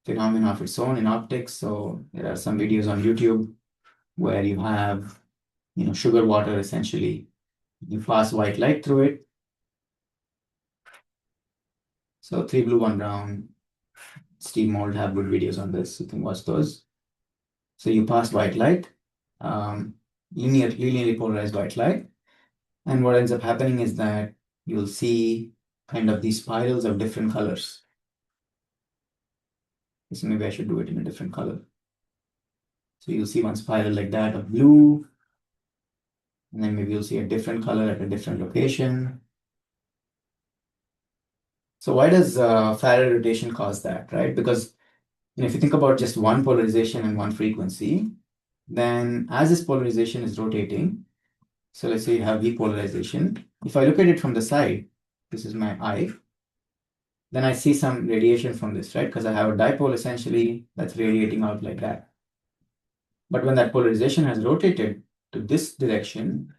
phenomenon of its own in optics. So there are some videos on YouTube where you have, sugar water essentially. You pass white light through it. So 3 Blue, 1 Brown, Steve Mould have good videos on this. You can watch those. So you pass white light, linearly polarized white light. And what ends up happening is that you'll see kind of these spirals of different colors. So maybe I should do it in a different color. So you'll see one spiral like that of blue, and then maybe you'll see a different color at a different location. So why does Faraday rotation cause that, right? Because if you think about just one polarization and one frequency, then as this polarization is rotating, so let's say you have V polarization. If I look at it from the side, this is my eye, then I see some radiation from this, right? Because I have a dipole essentially that's radiating out like that. But when that polarization has rotated to this direction,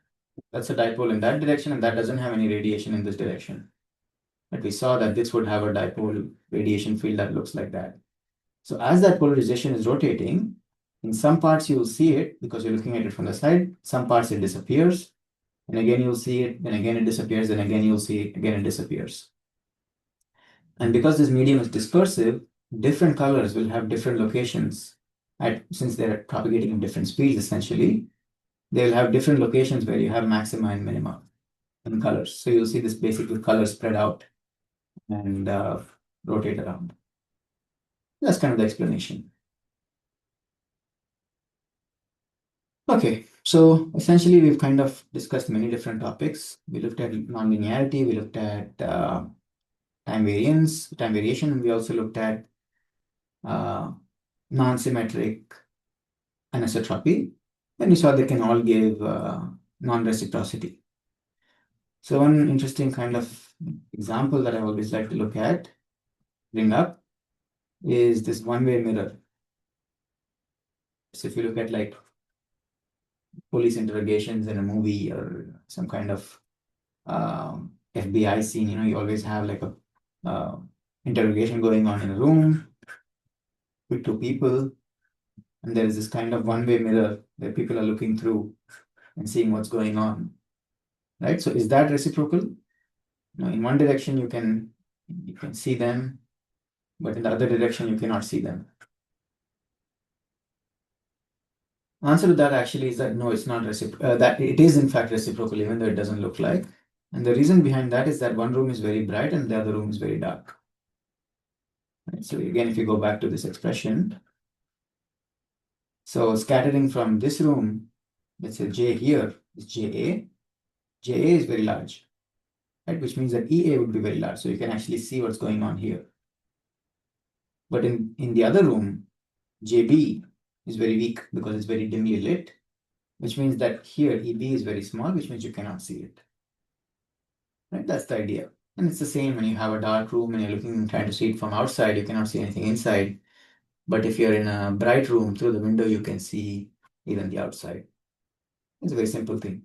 that's a dipole in that direction, and that doesn't have any radiation in this direction. But we saw that this would have a dipole radiation field that looks like that. So as that polarization is rotating, in some parts you will see it because you're looking at it from the side, some parts it disappears, and again you'll see it, then again it disappears, then again you'll see it, again it disappears. And because this medium is dispersive, different colors will have different locations. Since they're propagating at different speeds, essentially, they'll have different locations where you have maxima and minima in colors. So you'll see this basically colors spread out and rotate around. That's kind of the explanation. Okay, so essentially we've kind of discussed many different topics. We looked at nonlinearity, we looked at time variation, and we also looked at non-symmetric anisotropy. And we saw they can all give non-reciprocity. So one interesting kind of example that I always like to bring up, is this one-way mirror. So if you look at like police interrogations in a movie or some kind of FBI scene, you always have like a interrogation going on in a room with two people, and there is this kind of one-way mirror where people are looking through and seeing what's going on, right? So is that reciprocal? In one direction you can see them, but in the other direction you cannot see them. Answer to that actually is that no, it's not reciprocal. That it is in fact reciprocal, even though it doesn't look like. And the reason behind that is that one room is very bright and the other room is very dark. Right? So again, if you go back to this expression, so scattering from this room, let's say J here is JA. JA is very large, right? Which means that EA would be very large. So you can actually see what's going on here. But in the other room, JB is very weak because it's very dimly lit, which means that here EB is very small, which means you cannot see it. Right? That's the idea. And it's the same when you have a dark room and you're trying to see it from outside, you cannot see anything inside. But if you're in a bright room, through the window, you can see even the outside. It's a very simple thing.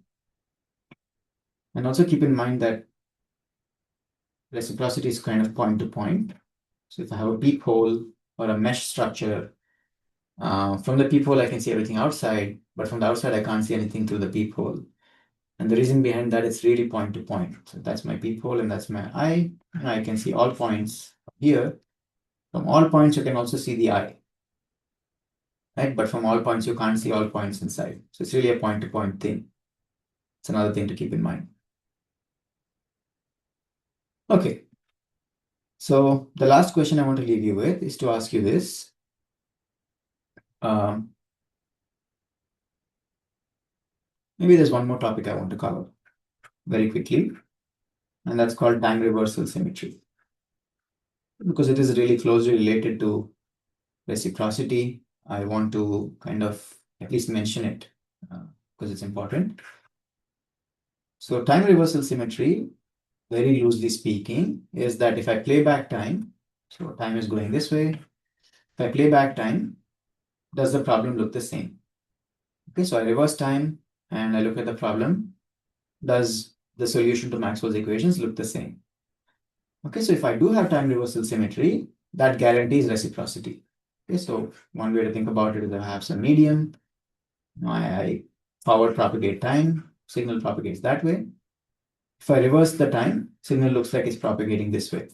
And also keep in mind that reciprocity is kind of point to point. So if I have a peephole or a mesh structure, From the peephole, I can see everything outside, but from the outside, I can't see anything through the peephole. And the reason behind that is really point to point. So that's my peephole and that's my eye. And I can see all points here. From all points, you can also see the eye, right? But from all points, you can't see all points inside. So it's really a point to point thing. It's another thing to keep in mind. Okay. So the last question I want to leave you with is to ask you this. Maybe there's one more topic I want to cover very quickly, and that's called time reversal symmetry, because it is really closely related to reciprocity. I want to kind of at least mention it because it's important. So time reversal symmetry, very loosely speaking, is that if I play back time, so time is going this way. If I play back time, does the problem look the same? Okay, so I reverse time and I look at the problem. Does the solution to Maxwell's equations look the same? Okay, so if I do have time reversal symmetry, that guarantees reciprocity. Okay, so one way to think about it is I have some medium. I forward propagate time, signal propagates that way. If I reverse the time, signal looks like it's propagating this way.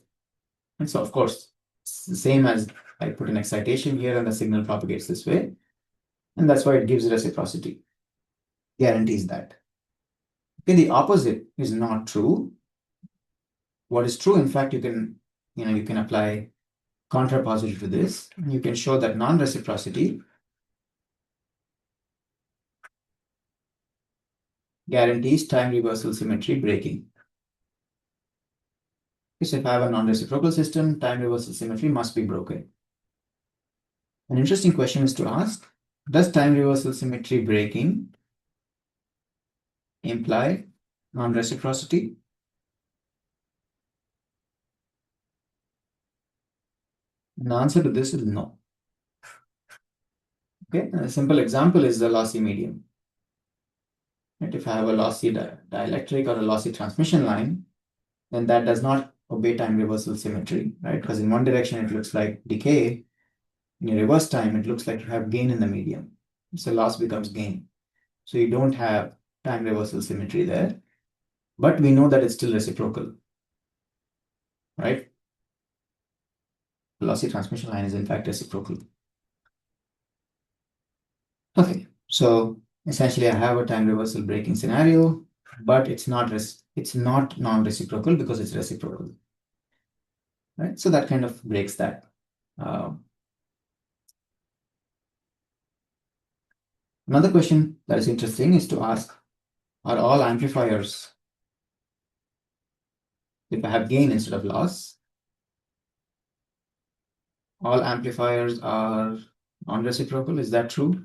And so, of course, it's the same as I put an excitation here and the signal propagates this way. And that's why it gives reciprocity, guarantees that. Okay, the opposite is not true. What is true, in fact, you can apply contrapositive to this. You can show that non-reciprocity guarantees time reversal symmetry breaking. So if I have a non-reciprocal system, time reversal symmetry must be broken. An interesting question is to ask, does time reversal symmetry breaking imply non-reciprocity? The answer to this is no. Okay, a simple example is the lossy medium. Right? If I have a lossy dielectric or a lossy transmission line, then that does not obey time reversal symmetry, right? Because in one direction it looks like decay, in your reverse time it looks like you have gain in the medium. So loss becomes gain. So you don't have time reversal symmetry there, but we know that it's still reciprocal, right? The lossy transmission line is in fact reciprocal. Okay, so essentially I have a time reversal breaking scenario, but it's not non-reciprocal because it's reciprocal, right? So that kind of breaks that. Another question that is interesting is to ask, are all amplifiers, if I have gain instead of loss, all amplifiers are non-reciprocal? Is that true?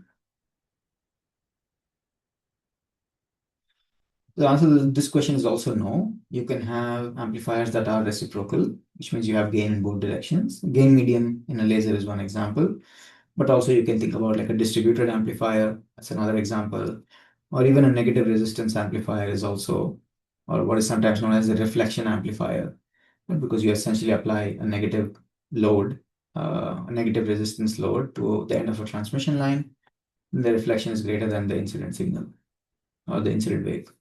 The answer to this question is also no. You can have amplifiers that are reciprocal, which means you have gain in both directions. Gain medium in a laser is one example, but also you can think about like a distributed amplifier. That's another example. Or even a negative resistance amplifier is also, or what is sometimes known as a reflection amplifier, right? Because you essentially apply a negative load, a negative resistance load to the end of a transmission line. And the reflection is greater than the incident signal or the incident wave.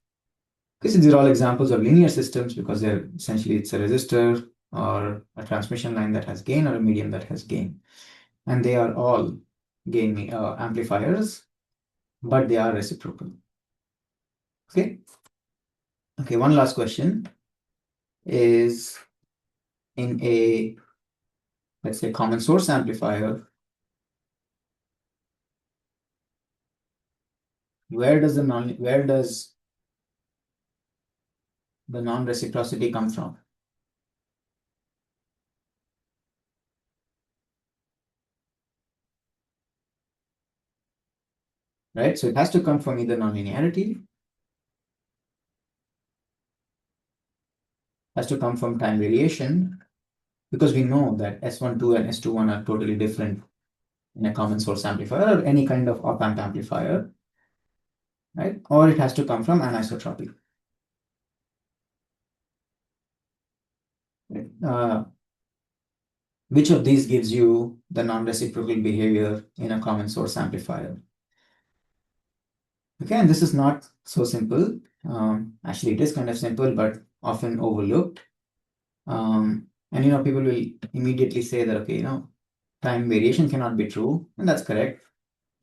Okay, so these are all examples of linear systems because they're essentially it's a resistor or a transmission line that has gain or a medium that has gain. And they are all gain amplifiers, but they are reciprocal. Okay. Okay, one last question is in a, let's say, common source amplifier, where does the non-reciprocity come from? Right? So it has to come from either nonlinearity, has to come from time variation, because we know that S12 and S21 are totally different in a common source amplifier or any kind of op-amp amplifier, right? Or it has to come from anisotropy. Right? Which of these gives you the non-reciprocal behavior in a common source amplifier? Okay, and this is not so simple. Actually, it is kind of simple, but often overlooked. And people will immediately say that, okay, time variation cannot be true, and that's correct.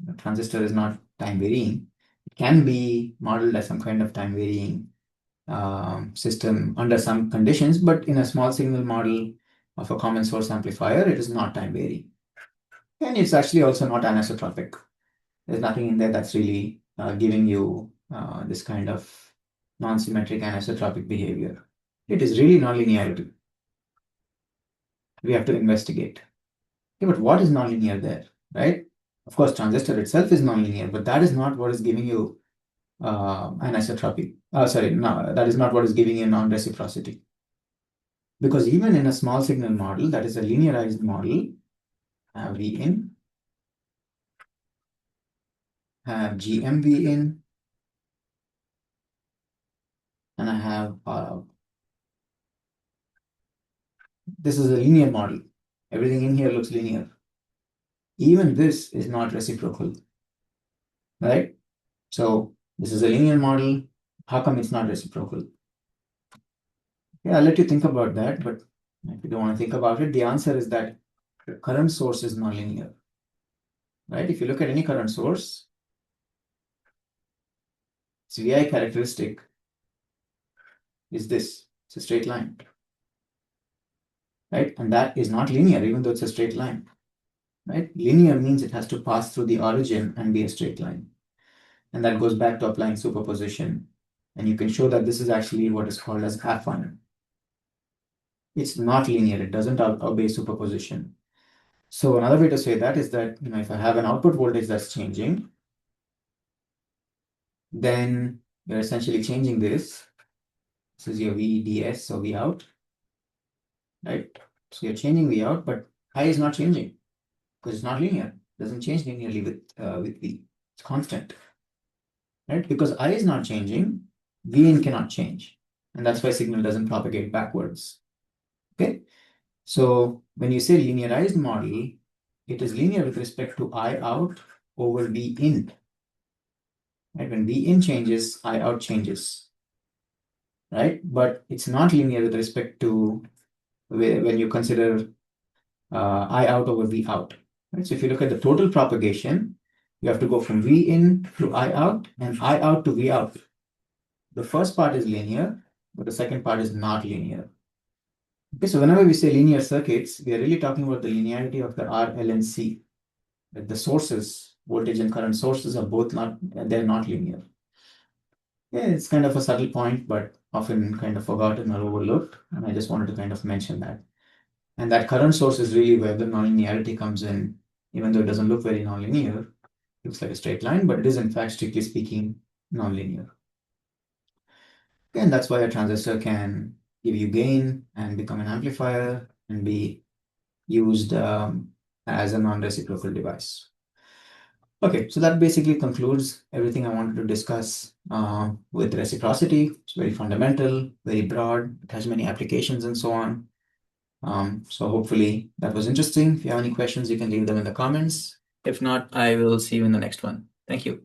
The transistor is not time varying. It can be modeled as some kind of time varying system under some conditions, but in a small signal model of a common source amplifier, it is not time varying. And it's actually also not anisotropic. There's nothing in there that's really giving you this kind of non-symmetric anisotropic behavior. It is really nonlinearity. We have to investigate. Okay, but what is nonlinear there, right? Of course, transistor itself is nonlinear, but that is not what is giving you anisotropy. Sorry, no, that is not what is giving you non-reciprocity. Because even in a small signal model, that is a linearized model, have V in, have GMV in, and I have this is a linear model. Everything in here looks linear. Even this is not reciprocal, right? So this is a linear model. How come it's not reciprocal? Yeah, I'll let you think about that, but if you don't want to think about it, the answer is that the current source is nonlinear, right? If you look at any current source, its VI characteristic is this. It's a straight line, right? And that is not linear, even though it's a straight line, right? Linear means it has to pass through the origin and be a straight line. And that goes back to applying superposition. And you can show that this is actually what is called as affine. It's not linear. It doesn't obey superposition. So another way to say that is that, if I have an output voltage that's changing, then you're essentially changing this. This is your VDS or V out, right? So you're changing V out, but I is not changing because it's not linear. It doesn't change linearly with V. It's constant, right? Because I is not changing, V in cannot change. And that's why signal doesn't propagate backwards. Okay. So when you say linearized model, it is linear with respect to I out over V in. Right? When V in changes, I out changes. Right? But it's not linear with respect to when you consider I out over V out. Right? So if you look at the total propagation, you have to go from V in to I out and I out to V out. The first part is linear, but the second part is not linear. Okay, so whenever we say linear circuits, we are really talking about the linearity of the R, L, and C. That the sources, voltage and current sources are both they're not linear. Yeah, it's kind of a subtle point, but often kind of forgotten or overlooked. And I just wanted to kind of mention that. And that current source is really where the nonlinearity comes in, even though it doesn't look very nonlinear. It looks like a straight line, but it is in fact, strictly speaking, nonlinear. And that's why a transistor can give you gain and become an amplifier and be used as a non-reciprocal device. Okay, so that basically concludes everything I wanted to discuss with reciprocity. It's very fundamental, very broad, it has many applications and so on. So hopefully that was interesting. If you have any questions, you can leave them in the comments. If not, I will see you in the next one. Thank you.